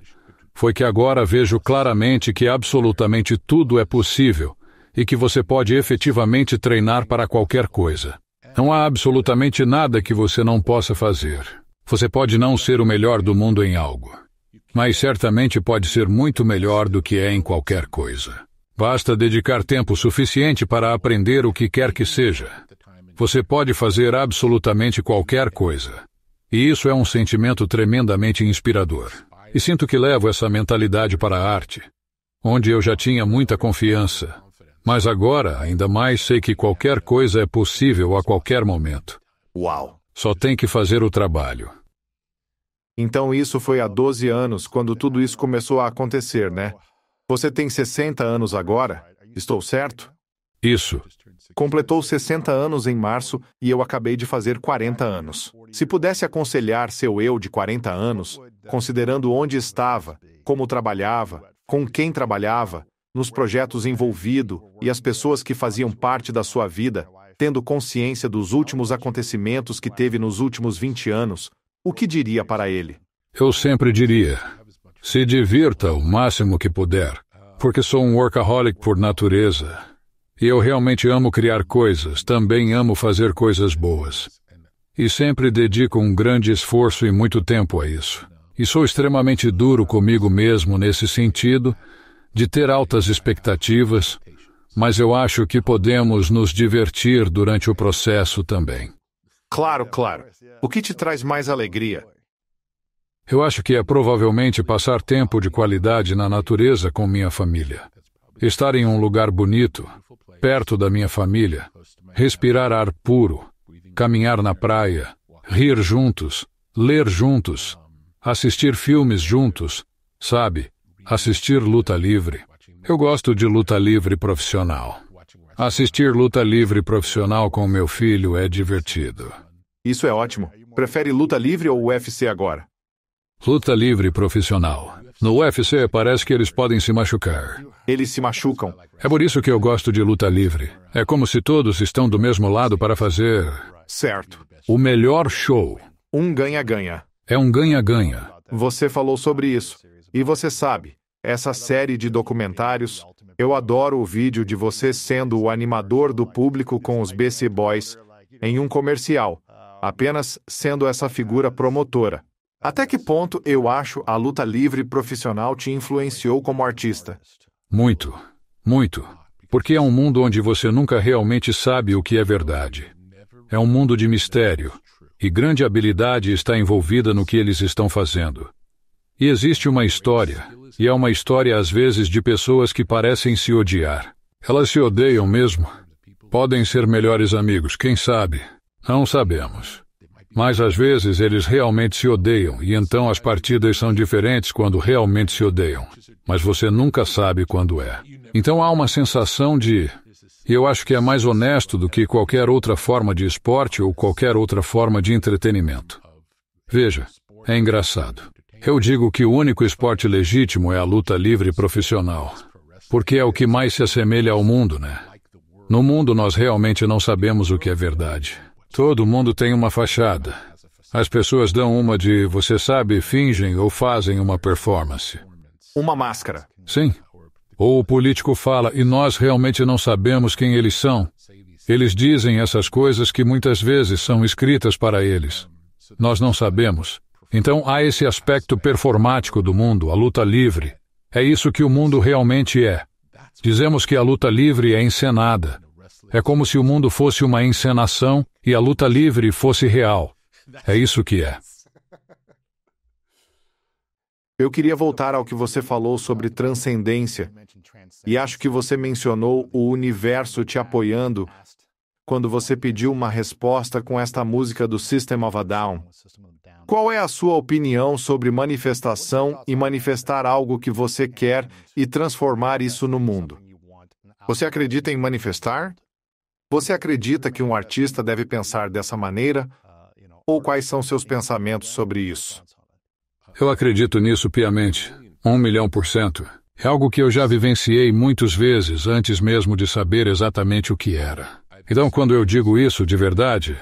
foi que agora vejo claramente que absolutamente tudo é possível e que você pode efetivamente treinar para qualquer coisa. Não há absolutamente nada que você não possa fazer. Você pode não ser o melhor do mundo em algo, mas certamente pode ser muito melhor do que é em qualquer coisa. Basta dedicar tempo suficiente para aprender o que quer que seja. Você pode fazer absolutamente qualquer coisa. E isso é um sentimento tremendamente inspirador. E sinto que levo essa mentalidade para a arte, onde eu já tinha muita confiança. Mas agora, ainda mais, sei que qualquer coisa é possível a qualquer momento. Uau! Só tem que fazer o trabalho. Então isso foi há 12 anos, quando tudo isso começou a acontecer, né? Você tem 60 anos agora? Estou certo? Isso. Completou 60 anos em março e eu acabei de fazer 40 anos. Se pudesse aconselhar seu eu de 40 anos, considerando onde estava, como trabalhava, com quem trabalhava, nos projetos envolvido e as pessoas que faziam parte da sua vida, tendo consciência dos últimos acontecimentos que teve nos últimos 20 anos, o que diria para ele? Eu sempre diria, se divirta o máximo que puder, porque sou um workaholic por natureza. E eu realmente amo criar coisas, também amo fazer coisas boas. E sempre dedico um grande esforço e muito tempo a isso. E sou extremamente duro comigo mesmo nesse sentido, de ter altas expectativas, mas eu acho que podemos nos divertir durante o processo também. Claro, claro. O que te traz mais alegria? Eu acho que é provavelmente passar tempo de qualidade na natureza com minha família. Estar em um lugar bonito, perto da minha família, respirar ar puro, caminhar na praia, rir juntos, ler juntos, assistir filmes juntos, sabe? Assistir luta livre. Eu gosto de luta livre profissional. Assistir luta livre profissional com meu filho é divertido. Isso é ótimo. Prefere luta livre ou UFC agora? Luta livre profissional. No UFC parece que eles podem se machucar. Eles se machucam. É por isso que eu gosto de luta livre. É como se todos estão do mesmo lado para fazer... Certo. o melhor show. Um ganha-ganha. É um ganha-ganha. Você falou sobre isso. E você sabe, essa série de documentários, eu adoro o vídeo de você sendo o animador do público com os BC Boys em um comercial, apenas sendo essa figura promotora. Até que ponto eu acho a luta livre profissional te influenciou como artista? Muito, muito. Porque é um mundo onde você nunca realmente sabe o que é verdade. É um mundo de mistério, e grande habilidade está envolvida no que eles estão fazendo. E existe uma história, e é uma história às vezes de pessoas que parecem se odiar. Elas se odeiam mesmo? Podem ser melhores amigos, quem sabe? Não sabemos. Mas às vezes eles realmente se odeiam, e então as partidas são diferentes quando realmente se odeiam. Mas você nunca sabe quando é. Então há uma sensação de... E eu acho que é mais honesto do que qualquer outra forma de esporte ou qualquer outra forma de entretenimento. Veja, é engraçado. Eu digo que o único esporte legítimo é a luta livre profissional. Porque é o que mais se assemelha ao mundo, né? No mundo nós realmente não sabemos o que é verdade. Todo mundo tem uma fachada. As pessoas dão uma de, você sabe, fingem ou fazem uma performance. Uma máscara. Sim. Ou o político fala, e nós realmente não sabemos quem eles são. Eles dizem essas coisas que muitas vezes são escritas para eles. Nós não sabemos. Então há esse aspecto performático do mundo, a luta livre. É isso que o mundo realmente é. Dizemos que a luta livre é encenada. É como se o mundo fosse uma encenação e a luta livre fosse real. É isso que é. Eu queria voltar ao que você falou sobre transcendência. E acho que você mencionou o universo te apoiando quando você pediu uma resposta com esta música do System of a Down. Qual é a sua opinião sobre manifestação e manifestar algo que você quer e transformar isso no mundo? Você acredita em manifestar? Você acredita que um artista deve pensar dessa maneira? Ou quais são seus pensamentos sobre isso? Eu acredito nisso piamente. 1.000.000%. É algo que eu já vivenciei muitas vezes antes mesmo de saber exatamente o que era. Então, quando eu digo isso de verdade,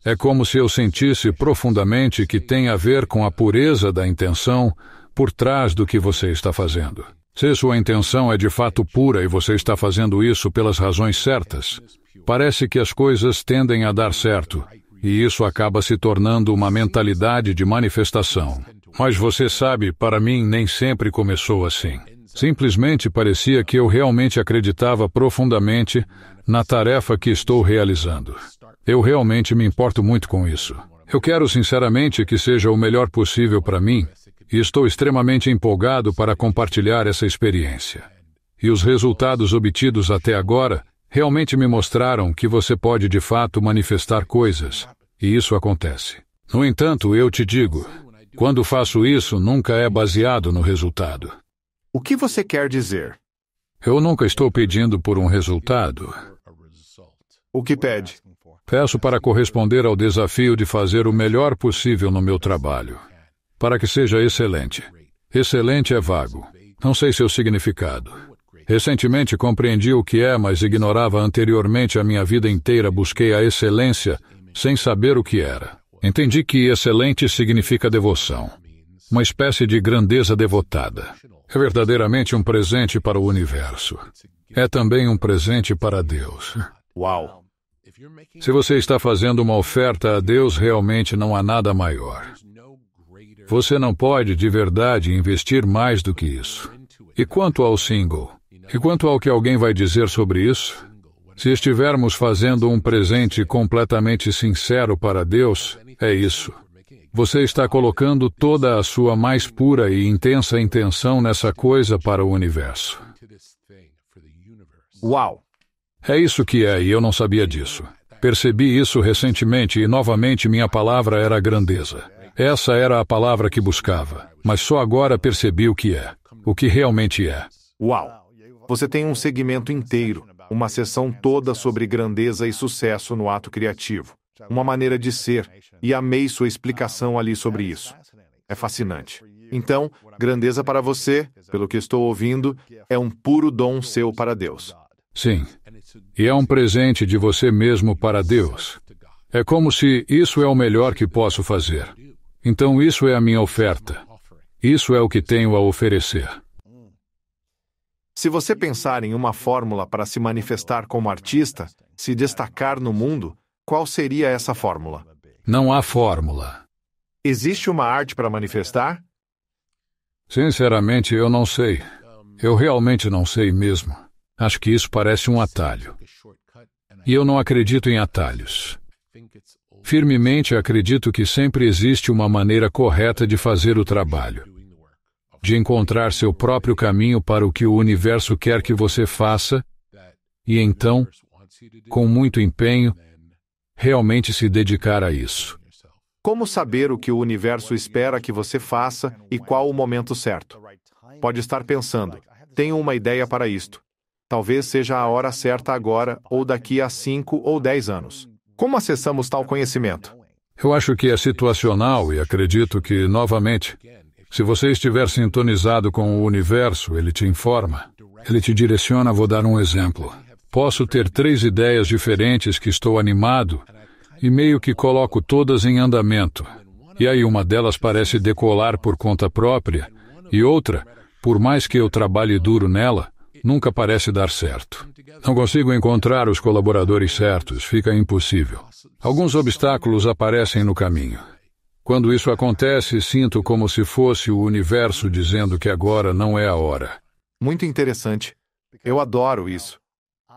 é como se eu sentisse profundamente que tem a ver com a pureza da intenção por trás do que você está fazendo. Se sua intenção é de fato pura e você está fazendo isso pelas razões certas, parece que as coisas tendem a dar certo, e isso acaba se tornando uma mentalidade de manifestação. Mas você sabe, para mim nem sempre começou assim. Simplesmente parecia que eu realmente acreditava profundamente na tarefa que estou realizando. Eu realmente me importo muito com isso. Eu quero sinceramente que seja o melhor possível para mim, e estou extremamente empolgado para compartilhar essa experiência. E os resultados obtidos até agora realmente me mostraram que você pode de fato manifestar coisas, e isso acontece. No entanto, eu te digo, quando faço isso, nunca é baseado no resultado. O que você quer dizer? Eu nunca estou pedindo por um resultado. O que pede? Peço para corresponder ao desafio de fazer o melhor possível no meu trabalho, para que seja excelente. Excelente é vago. Não sei seu significado. Recentemente compreendi o que é, mas ignorava anteriormente a minha vida inteira. Busquei a excelência sem saber o que era. Entendi que excelente significa devoção. Uma espécie de grandeza devotada. É verdadeiramente um presente para o universo. É também um presente para Deus. Uau! Se você está fazendo uma oferta a Deus, realmente não há nada maior. Você não pode, de verdade, investir mais do que isso. E quanto ao single? E quanto ao que alguém vai dizer sobre isso, se estivermos fazendo um presente completamente sincero para Deus, é isso. Você está colocando toda a sua mais pura e intensa intenção nessa coisa para o universo. Uau! É isso que é, e eu não sabia disso. Percebi isso recentemente e novamente minha palavra era grandeza. Essa era a palavra que buscava, mas só agora percebi o que realmente é. Uau! Você tem um segmento inteiro, uma sessão toda sobre grandeza e sucesso no ato criativo. Uma maneira de ser, e amei sua explicação ali sobre isso. É fascinante. Então, grandeza para você, pelo que estou ouvindo, é um puro dom seu para Deus. Sim, e é um presente de você mesmo para Deus. É como se isso é o melhor que posso fazer. Então isso é a minha oferta. Isso é o que tenho a oferecer. Se você pensar em uma fórmula para se manifestar como artista, se destacar no mundo, qual seria essa fórmula? Não há fórmula. Existe uma arte para manifestar? Sinceramente, eu não sei. Eu realmente não sei mesmo. Acho que isso parece um atalho. E eu não acredito em atalhos. Firmemente acredito que sempre existe uma maneira correta de fazer o trabalho, de encontrar seu próprio caminho para o que o universo quer que você faça, e então, com muito empenho, realmente se dedicar a isso. Como saber o que o universo espera que você faça e qual o momento certo? Pode estar pensando, tenho uma ideia para isto. Talvez seja a hora certa agora ou daqui a 5 ou 10 anos. Como acessamos tal conhecimento? Eu acho que é situacional e acredito que, novamente, se você estiver sintonizado com o universo, ele te informa, ele te direciona. Vou dar um exemplo. Posso ter 3 ideias diferentes que estou animado e meio que coloco todas em andamento. E aí uma delas parece decolar por conta própria e outra, por mais que eu trabalhe duro nela, nunca parece dar certo. Não consigo encontrar os colaboradores certos, fica impossível. Alguns obstáculos aparecem no caminho. Quando isso acontece, sinto como se fosse o universo dizendo que agora não é a hora. Muito interessante. Eu adoro isso.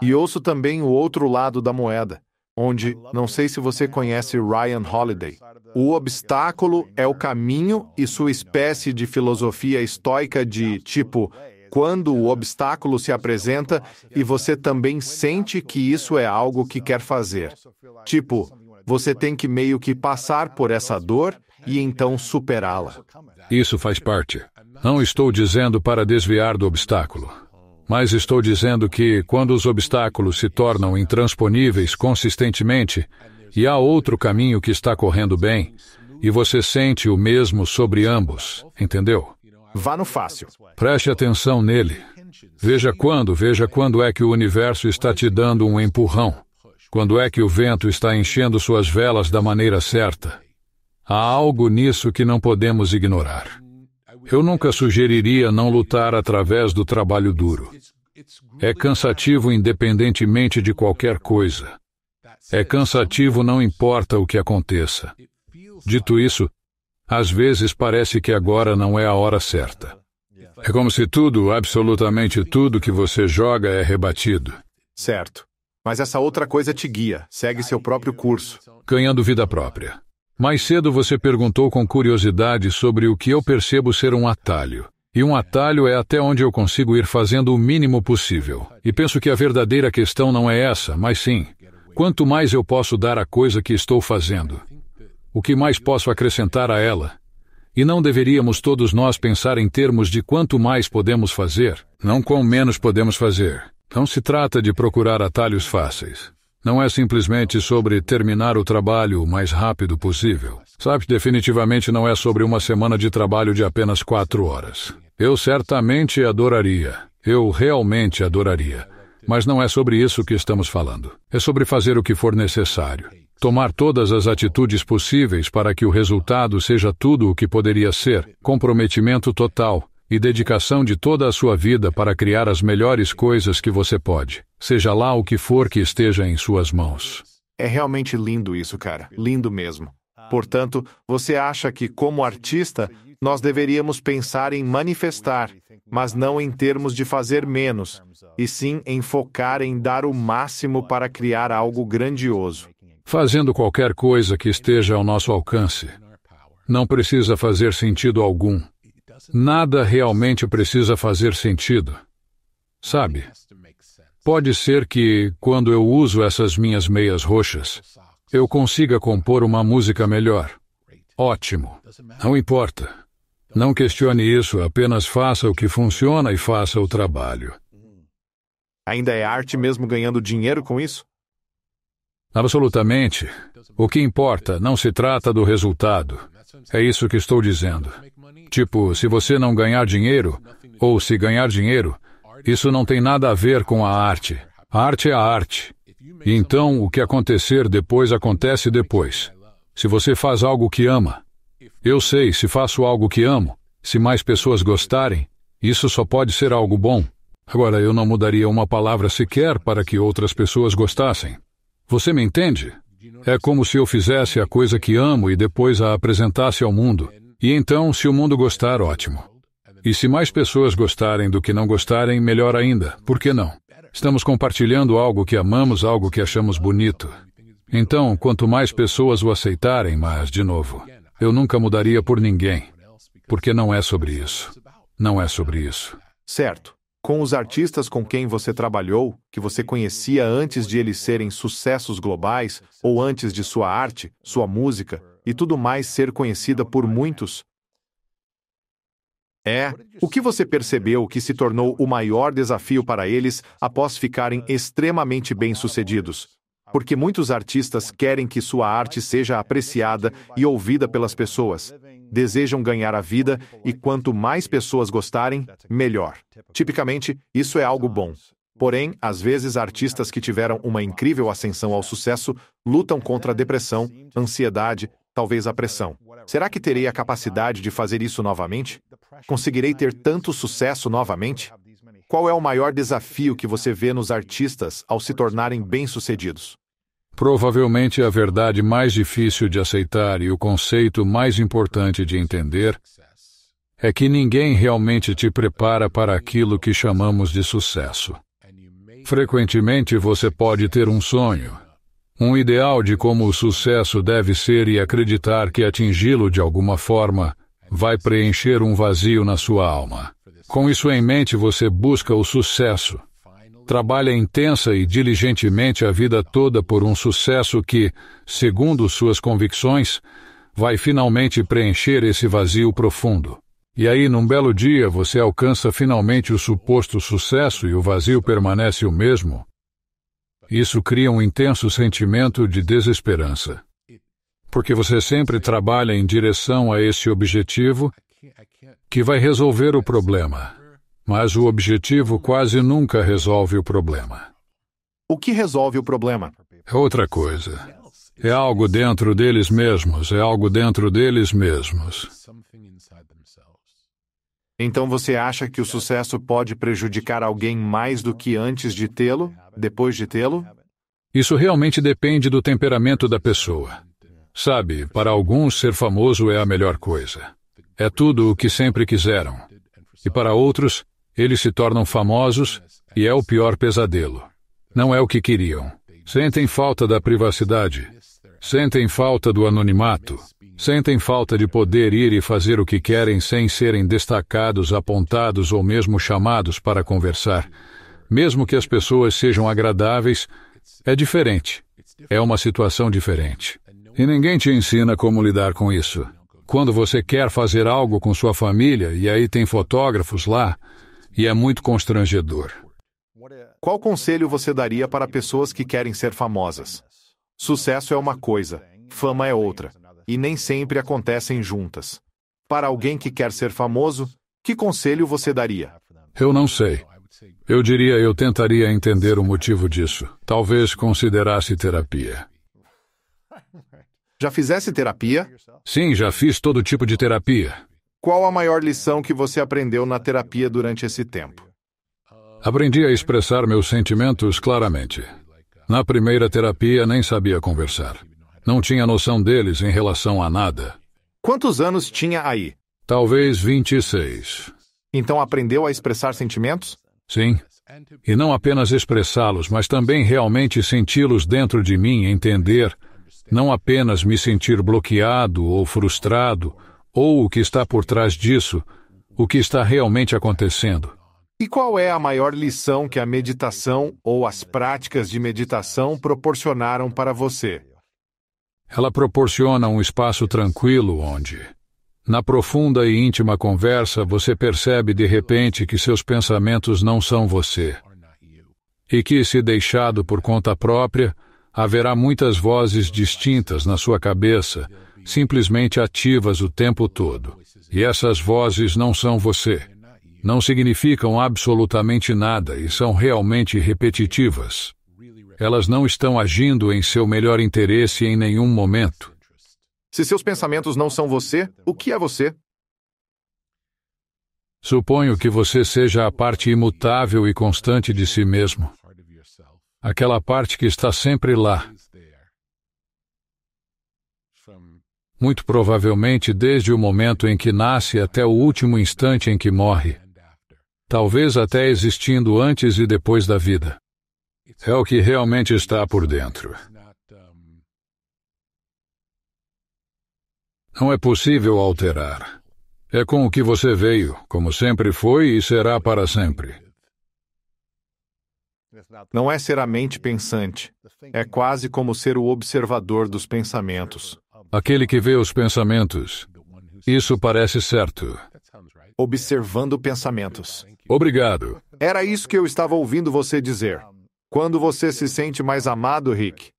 E ouço também o outro lado da moeda, onde, não sei se você conhece Ryan Holiday, o obstáculo é o caminho e sua espécie de filosofia estoica de, tipo, quando o obstáculo se apresenta e você também sente que isso é algo que quer fazer. Tipo, você tem que meio que passar por essa dor e então superá-la. Isso faz parte. Não estou dizendo para desviar do obstáculo, mas estou dizendo que, quando os obstáculos se tornam intransponíveis consistentemente, e há outro caminho que está correndo bem, e você sente o mesmo sobre ambos, entendeu? Vá no fácil. Preste atenção nele. Veja quando é que o universo está te dando um empurrão. Quando é que o vento está enchendo suas velas da maneira certa. Há algo nisso que não podemos ignorar. Eu nunca sugeriria não lutar através do trabalho duro. É cansativo independentemente de qualquer coisa. É cansativo não importa o que aconteça. Dito isso, às vezes parece que agora não é a hora certa. É como se tudo, absolutamente tudo que você joga é rebatido. Certo. Mas essa outra coisa te guia, segue seu próprio curso. Ganhando vida própria. Mais cedo você perguntou com curiosidade sobre o que eu percebo ser um atalho. E um atalho é até onde eu consigo ir fazendo o mínimo possível. E penso que a verdadeira questão não é essa, mas sim, quanto mais eu posso dar à coisa que estou fazendo. O que mais posso acrescentar a ela? E não deveríamos todos nós pensar em termos de quanto mais podemos fazer, não quão menos podemos fazer. Não se trata de procurar atalhos fáceis. Não é simplesmente sobre terminar o trabalho o mais rápido possível. Sabe, definitivamente não é sobre uma semana de trabalho de apenas 4 horas. Eu certamente adoraria. Eu realmente adoraria. Mas não é sobre isso que estamos falando. É sobre fazer o que for necessário. Tomar todas as atitudes possíveis para que o resultado seja tudo o que poderia ser, comprometimento total e dedicação de toda a sua vida para criar as melhores coisas que você pode, seja lá o que for que esteja em suas mãos. É realmente lindo isso, cara. Lindo mesmo. Portanto, você acha que, como artista, Nós deveríamos pensar em manifestar, mas não em termos de fazer menos, e sim em focar em dar o máximo para criar algo grandioso. Fazendo qualquer coisa que esteja ao nosso alcance. Não precisa fazer sentido algum. Nada realmente precisa fazer sentido. Sabe? Pode ser que, quando eu uso essas minhas meias roxas, eu consiga compor uma música melhor. Ótimo. Não importa. Não questione isso, apenas faça o que funciona e faça o trabalho. Ainda é arte mesmo ganhando dinheiro com isso? Absolutamente. O que importa não se trata do resultado. É isso que estou dizendo. Tipo, se você não ganhar dinheiro, ou se ganhar dinheiro, isso não tem nada a ver com a arte. A arte é a arte. E então, o que acontecer depois acontece depois. Se você faz algo que ama, eu sei, se faço algo que amo, se mais pessoas gostarem, isso só pode ser algo bom. Agora, eu não mudaria uma palavra sequer para que outras pessoas gostassem. Você me entende? É como se eu fizesse a coisa que amo e depois a apresentasse ao mundo. E então, se o mundo gostar, ótimo. E se mais pessoas gostarem do que não gostarem, melhor ainda. Por que não? Estamos compartilhando algo que amamos, algo que achamos bonito. Então, quanto mais pessoas o aceitarem, mas, de novo, eu nunca mudaria por ninguém. Porque não é sobre isso. Não é sobre isso. Certo. Com os artistas com quem você trabalhou, que você conhecia antes de eles serem sucessos globais, ou antes de sua arte, sua música, e tudo mais ser conhecida por muitos, o que você percebeu que se tornou o maior desafio para eles após ficarem extremamente bem-sucedidos? Porque muitos artistas querem que sua arte seja apreciada e ouvida pelas pessoas. Desejam ganhar a vida e quanto mais pessoas gostarem, melhor. Tipicamente, isso é algo bom. Porém, às vezes, artistas que tiveram uma incrível ascensão ao sucesso lutam contra a depressão, ansiedade, talvez a pressão. Será que terei a capacidade de fazer isso novamente? Conseguirei ter tanto sucesso novamente? Qual é o maior desafio que você vê nos artistas ao se tornarem bem-sucedidos? Provavelmente a verdade mais difícil de aceitar e o conceito mais importante de entender é que ninguém realmente te prepara para aquilo que chamamos de sucesso. Frequentemente você pode ter um sonho, um ideal de como o sucesso deve ser e acreditar que atingi-lo de alguma forma vai preencher um vazio na sua alma. Com isso em mente, você busca o sucesso. Trabalha intensa e diligentemente a vida toda por um sucesso que, segundo suas convicções, vai finalmente preencher esse vazio profundo. E aí, num belo dia, você alcança finalmente o suposto sucesso e o vazio permanece o mesmo. Isso cria um intenso sentimento de desesperança. Porque você sempre trabalha em direção a esse objetivo que vai resolver o problema. Mas o objetivo quase nunca resolve o problema. O que resolve o problema? É outra coisa. É algo dentro deles mesmos, é algo dentro deles mesmos. Então você acha que o sucesso pode prejudicar alguém mais do que antes de tê-lo, depois de tê-lo? Isso realmente depende do temperamento da pessoa. Sabe, para alguns ser famoso é a melhor coisa. É tudo o que sempre quiseram. E para outros, eles se tornam famosos e é o pior pesadelo. Não é o que queriam. Sentem falta da privacidade. Sentem falta do anonimato. Sentem falta de poder ir e fazer o que querem sem serem destacados, apontados ou mesmo chamados para conversar. Mesmo que as pessoas sejam agradáveis, é diferente. É uma situação diferente. E ninguém te ensina como lidar com isso. Quando você quer fazer algo com sua família e aí tem fotógrafos lá, e é muito constrangedor. Qual conselho você daria para pessoas que querem ser famosas? Sucesso é uma coisa, fama é outra, e nem sempre acontecem juntas. Para alguém que quer ser famoso, que conselho você daria? Eu não sei. Eu diria, eu tentaria entender o motivo disso. Talvez considerasse terapia. Já fizesse terapia? Sim, já fiz todo tipo de terapia. Qual a maior lição que você aprendeu na terapia durante esse tempo? Aprendi a expressar meus sentimentos claramente. Na primeira terapia, nem sabia conversar. Não tinha noção deles em relação a nada. Quantos anos tinha aí? Talvez 26. Então aprendeu a expressar sentimentos? Sim. E não apenas expressá-los, mas também realmente senti-los dentro de mim, entender, não apenas me sentir bloqueado ou frustrado, ou o que está por trás disso, o que está realmente acontecendo. E qual é a maior lição que a meditação ou as práticas de meditação proporcionaram para você? Ela proporciona um espaço tranquilo onde, na profunda e íntima conversa, você percebe de repente que seus pensamentos não são você. E que, se deixado por conta própria, haverá muitas vozes distintas na sua cabeça, simplesmente ativas o tempo todo. E essas vozes não são você. Não significam absolutamente nada e são realmente repetitivas. Elas não estão agindo em seu melhor interesse em nenhum momento. Se seus pensamentos não são você, o que é você? Suponho que você seja a parte imutável e constante de si mesmo. Aquela parte que está sempre lá. Muito provavelmente desde o momento em que nasce até o último instante em que morre. Talvez até existindo antes e depois da vida. É o que realmente está por dentro. Não é possível alterar. É com o que você veio, como sempre foi e será para sempre. Não é ser a mente pensante. É quase como ser o observador dos pensamentos. Aquele que vê os pensamentos. Isso parece certo. Observando pensamentos. Obrigado. Era isso que eu estava ouvindo você dizer. Quando você se sente mais amado, Rick?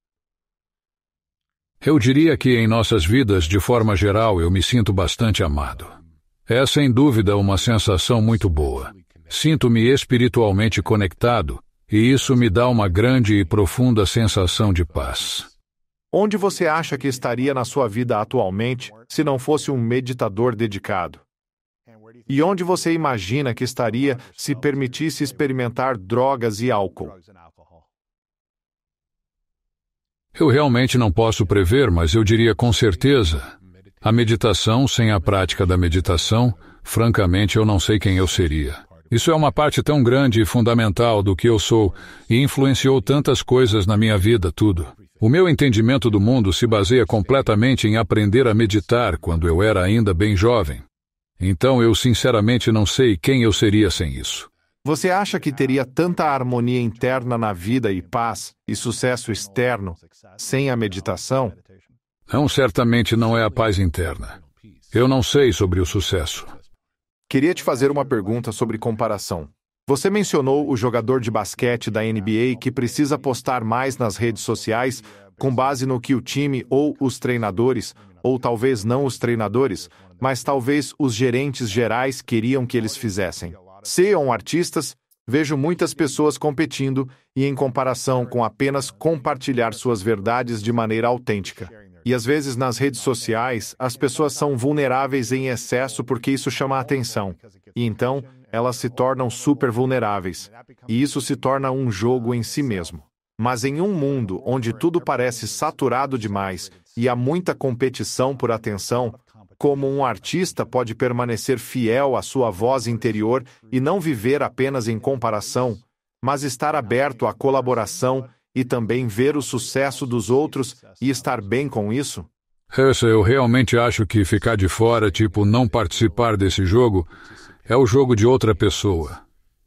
Eu diria que em nossas vidas, de forma geral, eu me sinto bastante amado. É sem dúvida uma sensação muito boa. Sinto-me espiritualmente conectado, e isso me dá uma grande e profunda sensação de paz. Onde você acha que estaria na sua vida atualmente se não fosse um meditador dedicado? E onde você imagina que estaria se permitisse experimentar drogas e álcool? Eu realmente não posso prever, mas eu diria com certeza. A meditação sem a prática da meditação, francamente eu não sei quem eu seria. Isso é uma parte tão grande e fundamental do que eu sou e influenciou tantas coisas na minha vida, tudo. O meu entendimento do mundo se baseia completamente em aprender a meditar quando eu era ainda bem jovem. Então eu sinceramente não sei quem eu seria sem isso. Você acha que teria tanta harmonia interna na vida e paz e sucesso externo sem a meditação? Não, certamente não é a paz interna. Eu não sei sobre o sucesso. Queria te fazer uma pergunta sobre comparação. Você mencionou o jogador de basquete da NBA que precisa postar mais nas redes sociais com base no que o time ou os treinadores, ou talvez não os treinadores, mas talvez os gerentes gerais queriam que eles fizessem. Sejam artistas, vejo muitas pessoas competindo e em comparação com apenas compartilhar suas verdades de maneira autêntica. E às vezes nas redes sociais, as pessoas são vulneráveis em excesso porque isso chama a atenção. E então, elas se tornam super vulneráveis. E isso se torna um jogo em si mesmo. Mas em um mundo onde tudo parece saturado demais e há muita competição por atenção, como um artista pode permanecer fiel à sua voz interior e não viver apenas em comparação, mas estar aberto à colaboração e também ver o sucesso dos outros e estar bem com isso? Eu realmente acho que ficar de fora, tipo não participar desse jogo, é o jogo de outra pessoa.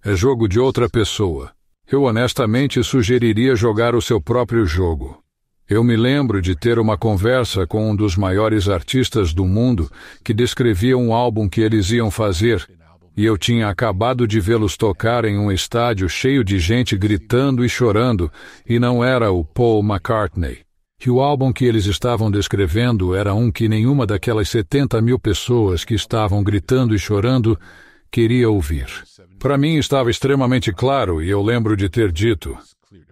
É jogo de outra pessoa. Eu honestamente sugeriria jogar o seu próprio jogo. Eu me lembro de ter uma conversa com um dos maiores artistas do mundo que descrevia um álbum que eles iam fazer, e eu tinha acabado de vê-los tocar em um estádio cheio de gente gritando e chorando, e não era o Paul McCartney. E o álbum que eles estavam descrevendo era um que nenhuma daquelas 70.000 pessoas que estavam gritando e chorando queria ouvir. Para mim estava extremamente claro, e eu lembro de ter dito: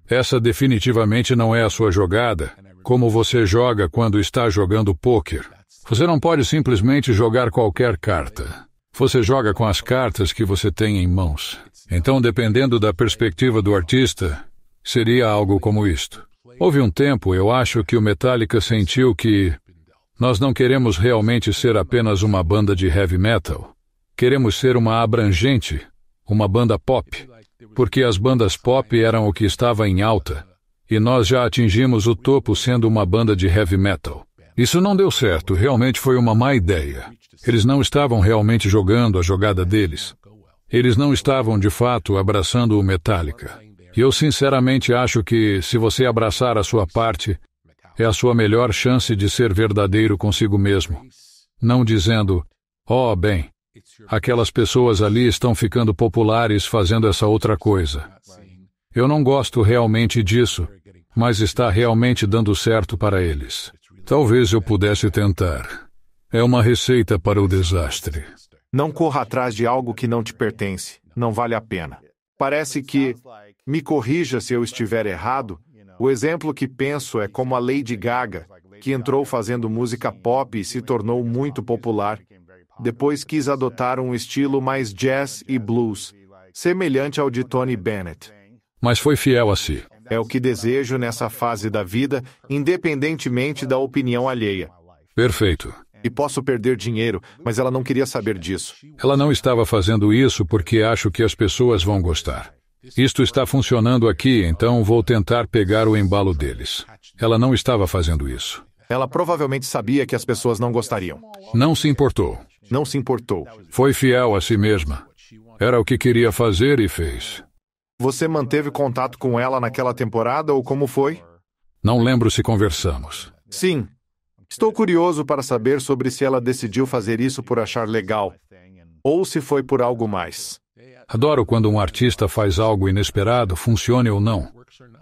essa definitivamente não é a sua jogada, como você joga quando está jogando pôquer. Você não pode simplesmente jogar qualquer carta. Você joga com as cartas que você tem em mãos. Então, dependendo da perspectiva do artista, seria algo como isto. Houve um tempo, eu acho que o Metallica sentiu que Nós não queremos realmente ser apenas uma banda de heavy metal. Queremos ser uma abrangente, uma banda pop, porque as bandas pop eram o que estava em alta, e nós já atingimos o topo sendo uma banda de heavy metal. Isso não deu certo, realmente foi uma má ideia. Eles não estavam realmente jogando a jogada deles. Eles não estavam, de fato, abraçando o Metallica. E eu sinceramente acho que, se você abraçar a sua parte, é a sua melhor chance de ser verdadeiro consigo mesmo. Não dizendo, oh, bem, aquelas pessoas ali estão ficando populares fazendo essa outra coisa. Eu não gosto realmente disso, mas está realmente dando certo para eles. Talvez eu pudesse tentar. É uma receita para o desastre. Não corra atrás de algo que não te pertence. Não vale a pena. Parece que, me corrija se eu estiver errado, o exemplo que penso é como a Lady Gaga, que entrou fazendo música pop e se tornou muito popular. Depois quis adotar um estilo mais jazz e blues, semelhante ao de Tony Bennett. Mas foi fiel a si. É o que desejo nessa fase da vida, independentemente da opinião alheia. Perfeito. E posso perder dinheiro, mas ela não queria saber disso. Ela não estava fazendo isso porque acho que as pessoas vão gostar. Isto está funcionando aqui, então vou tentar pegar o embalo deles. Ela não estava fazendo isso. Ela provavelmente sabia que as pessoas não gostariam. Não se importou. Não se importou. Foi fiel a si mesma. Era o que queria fazer e fez. Você manteve contato com ela naquela temporada ou como foi? Não lembro se conversamos. Sim. Estou curioso para saber sobre se ela decidiu fazer isso por achar legal, ou se foi por algo mais. Adoro quando um artista faz algo inesperado, funcione ou não.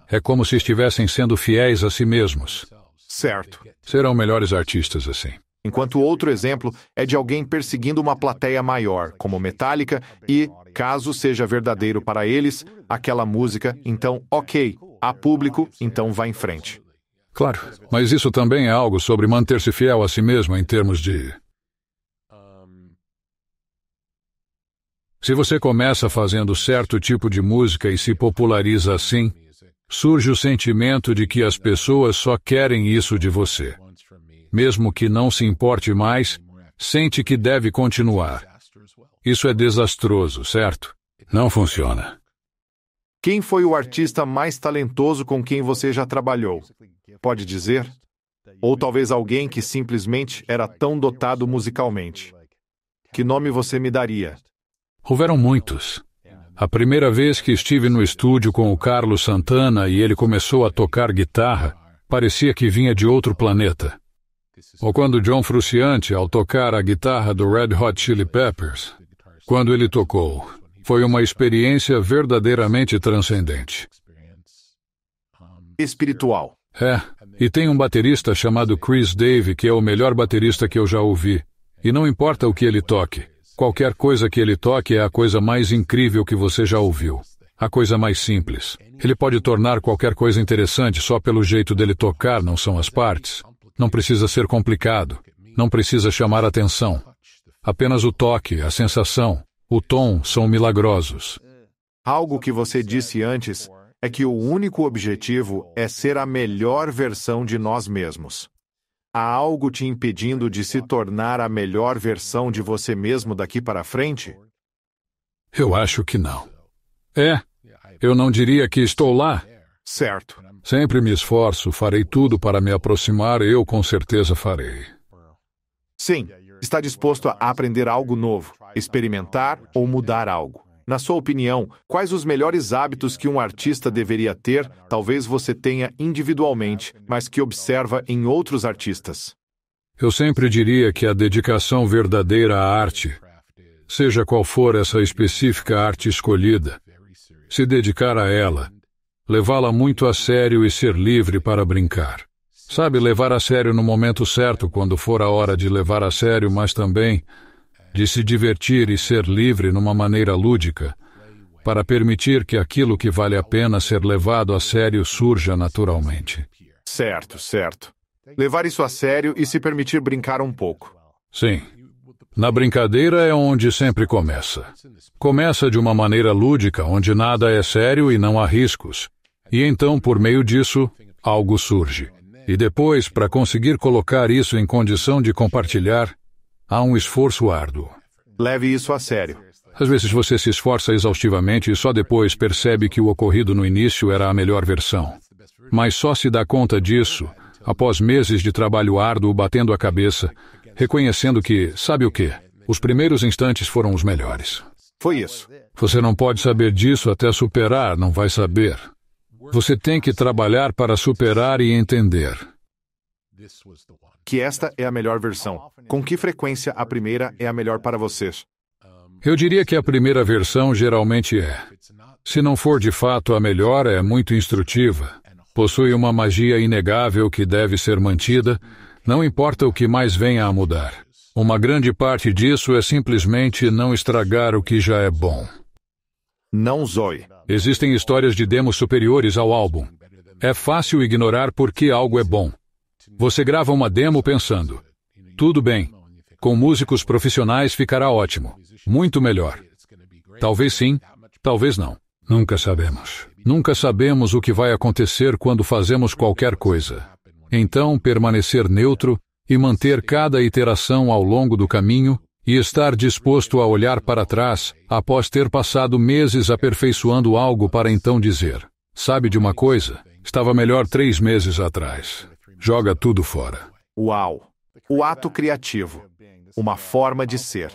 É como se estivessem sendo fiéis a si mesmos. Certo. Serão melhores artistas assim. Enquanto outro exemplo é de alguém perseguindo uma plateia maior, como Metallica, e, caso seja verdadeiro para eles, aquela música, então, ok, há público, então vá em frente. Claro, mas isso também é algo sobre manter-se fiel a si mesmo em termos de... Se você começa fazendo certo tipo de música e se populariza assim, surge o sentimento de que as pessoas só querem isso de você. Mesmo que não se importe mais, sente que deve continuar. Isso é desastroso, certo? Não funciona. Quem foi o artista mais talentoso com quem você já trabalhou? Pode dizer? Ou talvez alguém que simplesmente era tão dotado musicalmente. Que nome você me daria? Houveram muitos. A primeira vez que estive no estúdio com o Carlos Santana e ele começou a tocar guitarra, parecia que vinha de outro planeta. Ou quando John Frusciante, ao tocar a guitarra do Red Hot Chili Peppers, quando ele tocou, foi uma experiência verdadeiramente transcendente. Espiritual. É, e tem um baterista chamado Chris Dave que é o melhor baterista que eu já ouvi. E não importa o que ele toque, qualquer coisa que ele toque é a coisa mais incrível que você já ouviu. A coisa mais simples. Ele pode tornar qualquer coisa interessante só pelo jeito dele tocar, não são as partes. Não precisa ser complicado. Não precisa chamar atenção. Apenas o toque, a sensação, o tom são milagrosos. Algo que você disse antes é que o único objetivo é ser a melhor versão de nós mesmos. Há algo te impedindo de se tornar a melhor versão de você mesmo daqui para frente? Eu acho que não. Eu não diria que estou lá. Certo. Sempre me esforço, farei tudo para me aproximar, eu com certeza farei. Sim, está disposto a aprender algo novo, experimentar ou mudar algo. Na sua opinião, quais os melhores hábitos que um artista deveria ter, talvez você tenha individualmente, mas que observa em outros artistas? Eu sempre diria que a dedicação verdadeira à arte, seja qual for essa específica arte escolhida, se dedicar a ela, levá-la muito a sério e ser livre para brincar. Sabe, levar a sério no momento certo, quando for a hora de levar a sério, mas também de se divertir e ser livre numa maneira lúdica, para permitir que aquilo que vale a pena ser levado a sério surja naturalmente. Certo, certo. Levar isso a sério e se permitir brincar um pouco. Sim. Na brincadeira é onde sempre começa. Começa de uma maneira lúdica, onde nada é sério e não há riscos. E então, por meio disso, algo surge. E depois, para conseguir colocar isso em condição de compartilhar, há um esforço árduo. Leve isso a sério. Às vezes você se esforça exaustivamente e só depois percebe que o ocorrido no início era a melhor versão. Mas só se dá conta disso após meses de trabalho árduo batendo a cabeça, reconhecendo que, sabe o quê? Os primeiros instantes foram os melhores. Foi isso. Você não pode saber disso até superar, não vai saber. Você tem que trabalhar para superar e entender. Que esta é a melhor versão. Com que frequência a primeira é a melhor para vocês? Eu diria que a primeira versão geralmente é. Se não for de fato a melhor, é muito instrutiva. Possui uma magia inegável que deve ser mantida, não importa o que mais venha a mudar. Uma grande parte disso é simplesmente não estragar o que já é bom. Não zoe. Existem histórias de demos superiores ao álbum. É fácil ignorar por que algo é bom. Você grava uma demo pensando, tudo bem, com músicos profissionais ficará ótimo, muito melhor. Talvez sim, talvez não. Nunca sabemos. Nunca sabemos o que vai acontecer quando fazemos qualquer coisa. Então, permanecer neutro e manter cada iteração ao longo do caminho e estar disposto a olhar para trás após ter passado meses aperfeiçoando algo para então dizer, sabe de uma coisa? Estava melhor 3 meses atrás. Joga tudo fora. Uau! O ato criativo. Uma forma de ser.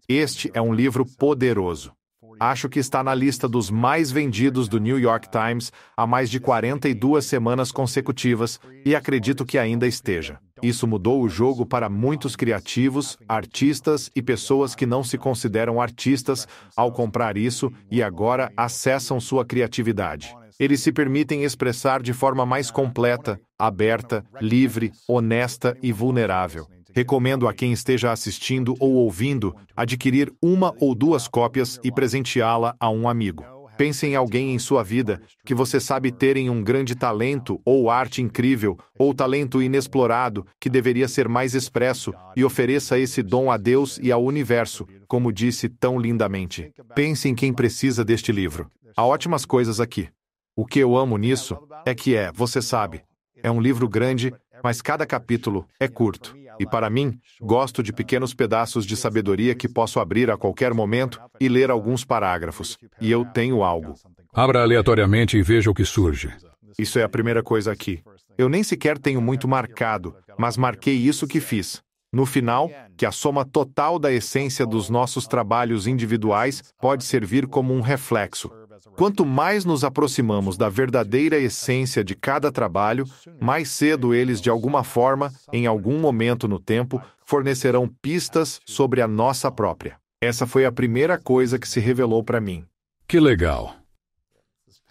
Este é um livro poderoso. Acho que está na lista dos mais vendidos do New York Times há mais de 42 semanas consecutivas e acredito que ainda esteja. Isso mudou o jogo para muitos criativos, artistas e pessoas que não se consideram artistas ao comprar isso e agora acessam sua criatividade. Eles se permitem expressar de forma mais completa, aberta, livre, honesta e vulnerável. Recomendo a quem esteja assistindo ou ouvindo adquirir 1 ou 2 cópias e presenteá-la a um amigo. Pense em alguém em sua vida que você sabe terem um grande talento ou arte incrível ou talento inexplorado que deveria ser mais expresso e ofereça esse dom a Deus e ao universo, como disse tão lindamente. Pense em quem precisa deste livro. Há ótimas coisas aqui. O que eu amo nisso é que você sabe, é um livro grande, mas cada capítulo é curto. E para mim, gosto de pequenos pedaços de sabedoria que posso abrir a qualquer momento e ler alguns parágrafos. E eu tenho algo. Abra aleatoriamente e veja o que surge. Isso é a primeira coisa aqui. Eu nem sequer tenho muito marcado, mas marquei isso que fiz. No final, que a soma total da essência dos nossos trabalhos individuais pode servir como um reflexo. Quanto mais nos aproximamos da verdadeira essência de cada trabalho, mais cedo eles, de alguma forma, em algum momento no tempo, fornecerão pistas sobre a nossa própria. Essa foi a primeira coisa que se revelou para mim. Que legal.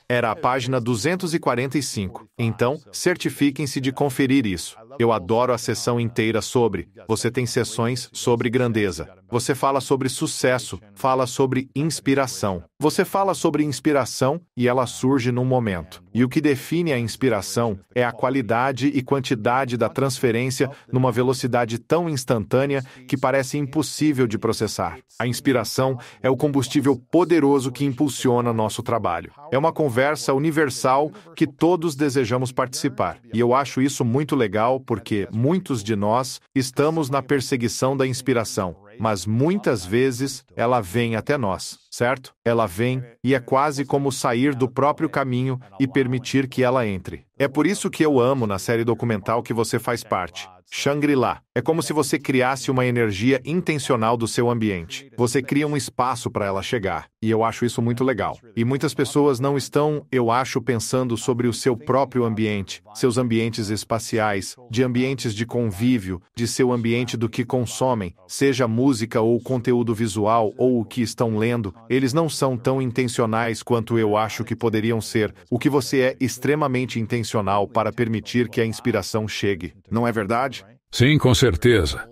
Era a página 245. Então, certifiquem-se de conferir isso. Eu adoro a sessão inteira sobre. Você tem sessões sobre grandeza. Você fala sobre sucesso, fala sobre inspiração. Você fala sobre inspiração e ela surge num momento. E o que define a inspiração é a qualidade e quantidade da transferência numa velocidade tão instantânea que parece impossível de processar. A inspiração é o combustível poderoso que impulsiona nosso trabalho. É uma conversa universal que todos desejamos participar. E eu acho isso muito legal porque muitos de nós estamos na perseguição da inspiração. Mas muitas vezes ela vem até nós, certo? Ela vem e é quase como sair do próprio caminho e permitir que ela entre. É por isso que eu amo na série documental que você faz parte. Shangri-La. É como se você criasse uma energia intencional do seu ambiente. Você cria um espaço para ela chegar. E eu acho isso muito legal. E muitas pessoas não estão, eu acho, pensando sobre o seu próprio ambiente, seus ambientes espaciais, de ambientes de convívio, de seu ambiente do que consomem, seja música ou conteúdo visual ou o que estão lendo. Eles não são tão intencionais quanto eu acho que poderiam ser. O que você é extremamente intencional para permitir que a inspiração chegue. Não é verdade? Sim, com certeza.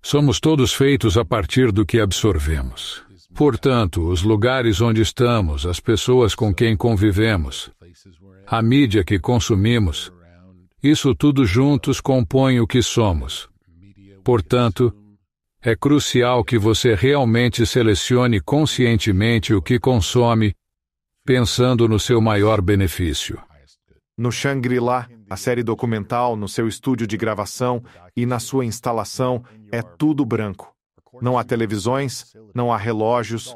Somos todos feitos a partir do que absorvemos. Portanto, os lugares onde estamos, as pessoas com quem convivemos, a mídia que consumimos, isso tudo juntos compõe o que somos. Portanto, é crucial que você realmente selecione conscientemente o que consome, pensando no seu maior benefício. No Shangri-La, a série documental, no seu estúdio de gravação e na sua instalação, é tudo branco. Não há televisões, não há relógios,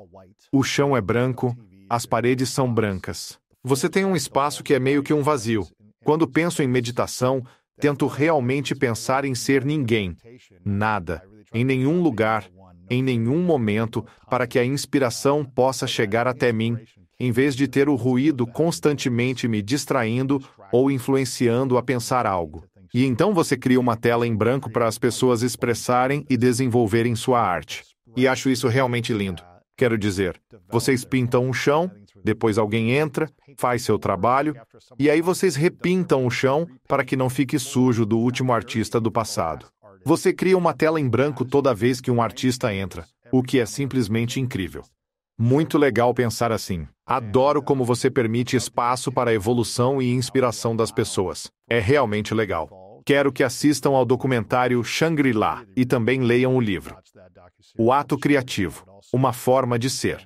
o chão é branco, as paredes são brancas. Você tem um espaço que é meio que um vazio. Quando penso em meditação, tento realmente pensar em ser ninguém, nada, em nenhum lugar, em nenhum momento, para que a inspiração possa chegar até mim, em vez de ter o ruído constantemente me distraindo ou influenciando a pensar algo. E então você cria uma tela em branco para as pessoas expressarem e desenvolverem sua arte. E acho isso realmente lindo. Quero dizer, vocês pintam um chão, depois alguém entra, faz seu trabalho, e aí vocês repintam o chão para que não fique sujo do último artista do passado. Você cria uma tela em branco toda vez que um artista entra, o que é simplesmente incrível. Muito legal pensar assim. Adoro como você permite espaço para a evolução e inspiração das pessoas. É realmente legal. Quero que assistam ao documentário Shangri-La e também leiam o livro. O ato criativo, uma forma de ser.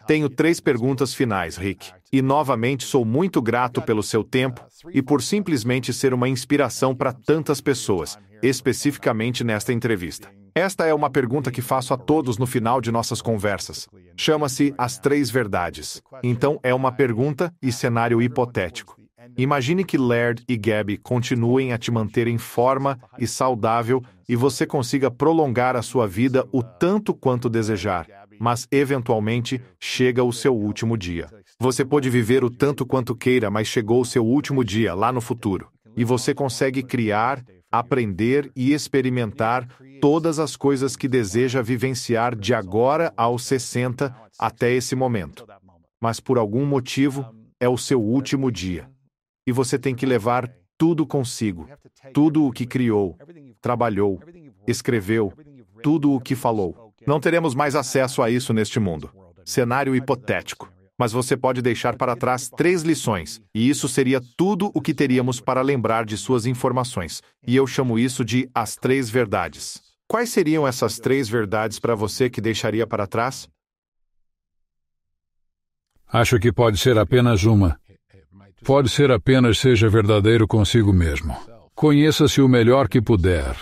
Tenho 3 perguntas finais, Rick. E novamente sou muito grato pelo seu tempo e por simplesmente ser uma inspiração para tantas pessoas, especificamente nesta entrevista. Esta é uma pergunta que faço a todos no final de nossas conversas. Chama-se As 3 Verdades. Então é uma pergunta e cenário hipotético. Imagine que Laird e Gabby continuem a te manter em forma e saudável e você consiga prolongar a sua vida o tanto quanto desejar, mas eventualmente chega o seu último dia. Você pode viver o tanto quanto queira, mas chegou o seu último dia lá no futuro. E você consegue criar, aprender e experimentar todas as coisas que deseja vivenciar de agora aos 60 até esse momento. Mas por algum motivo, é o seu último dia. E você tem que levar tudo consigo. Tudo o que criou, trabalhou, escreveu, tudo o que falou. Não teremos mais acesso a isso neste mundo. Cenário hipotético. Mas você pode deixar para trás 3 lições, e isso seria tudo o que teríamos para lembrar de suas informações. E eu chamo isso de As 3 Verdades. Quais seriam essas 3 verdades para você que deixaria para trás? Acho que pode ser apenas uma. Pode ser apenas seja verdadeiro consigo mesmo. Conheça-se o melhor que puder.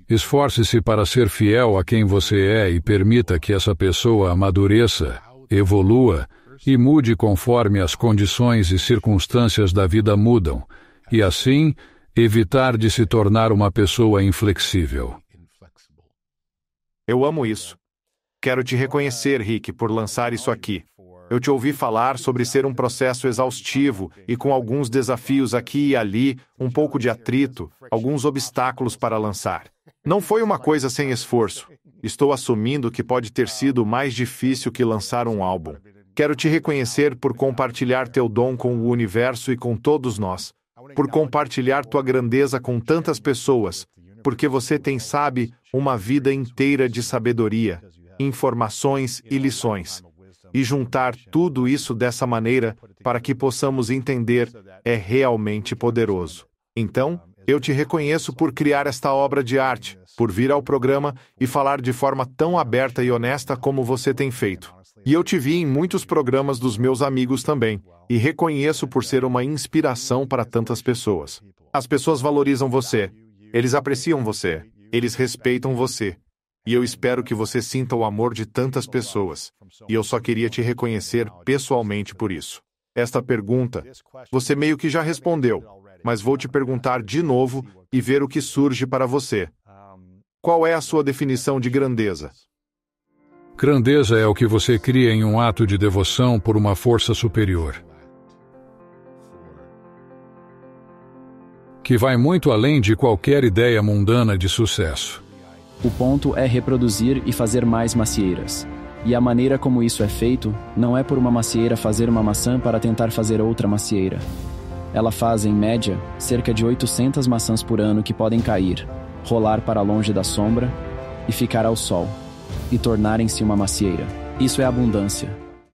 Esforce-se para ser fiel a quem você é e permita que essa pessoa amadureça, evolua e mude conforme as condições e circunstâncias da vida mudam, e assim, evitar de se tornar uma pessoa inflexível. Eu amo isso. Quero te reconhecer, Rick, por lançar isso aqui. Eu te ouvi falar sobre ser um processo exaustivo e com alguns desafios aqui e ali, um pouco de atrito, alguns obstáculos para lançar. Não foi uma coisa sem esforço. Estou assumindo que pode ter sido mais difícil que lançar um álbum. Quero te reconhecer por compartilhar teu dom com o universo e com todos nós, por compartilhar tua grandeza com tantas pessoas, porque você tem, sabe, uma vida inteira de sabedoria, informações e lições. E juntar tudo isso dessa maneira para que possamos entender é realmente poderoso. Então, eu te reconheço por criar esta obra de arte, por vir ao programa e falar de forma tão aberta e honesta como você tem feito. E eu te vi em muitos programas dos meus amigos também, e reconheço por ser uma inspiração para tantas pessoas. As pessoas valorizam você, eles apreciam você, eles respeitam você. E eu espero que você sinta o amor de tantas pessoas. E eu só queria te reconhecer pessoalmente por isso. Esta pergunta, você meio que já respondeu, mas vou te perguntar de novo e ver o que surge para você. Qual é a sua definição de grandeza? Grandeza é o que você cria em um ato de devoção por uma força superior, que vai muito além de qualquer ideia mundana de sucesso. O ponto é reproduzir e fazer mais macieiras. E a maneira como isso é feito não é por uma macieira fazer uma maçã para tentar fazer outra macieira. Ela faz, em média, cerca de 800 maçãs por ano que podem cair, rolar para longe da sombra e ficar ao sol, e tornarem-se uma macieira. Isso é abundância.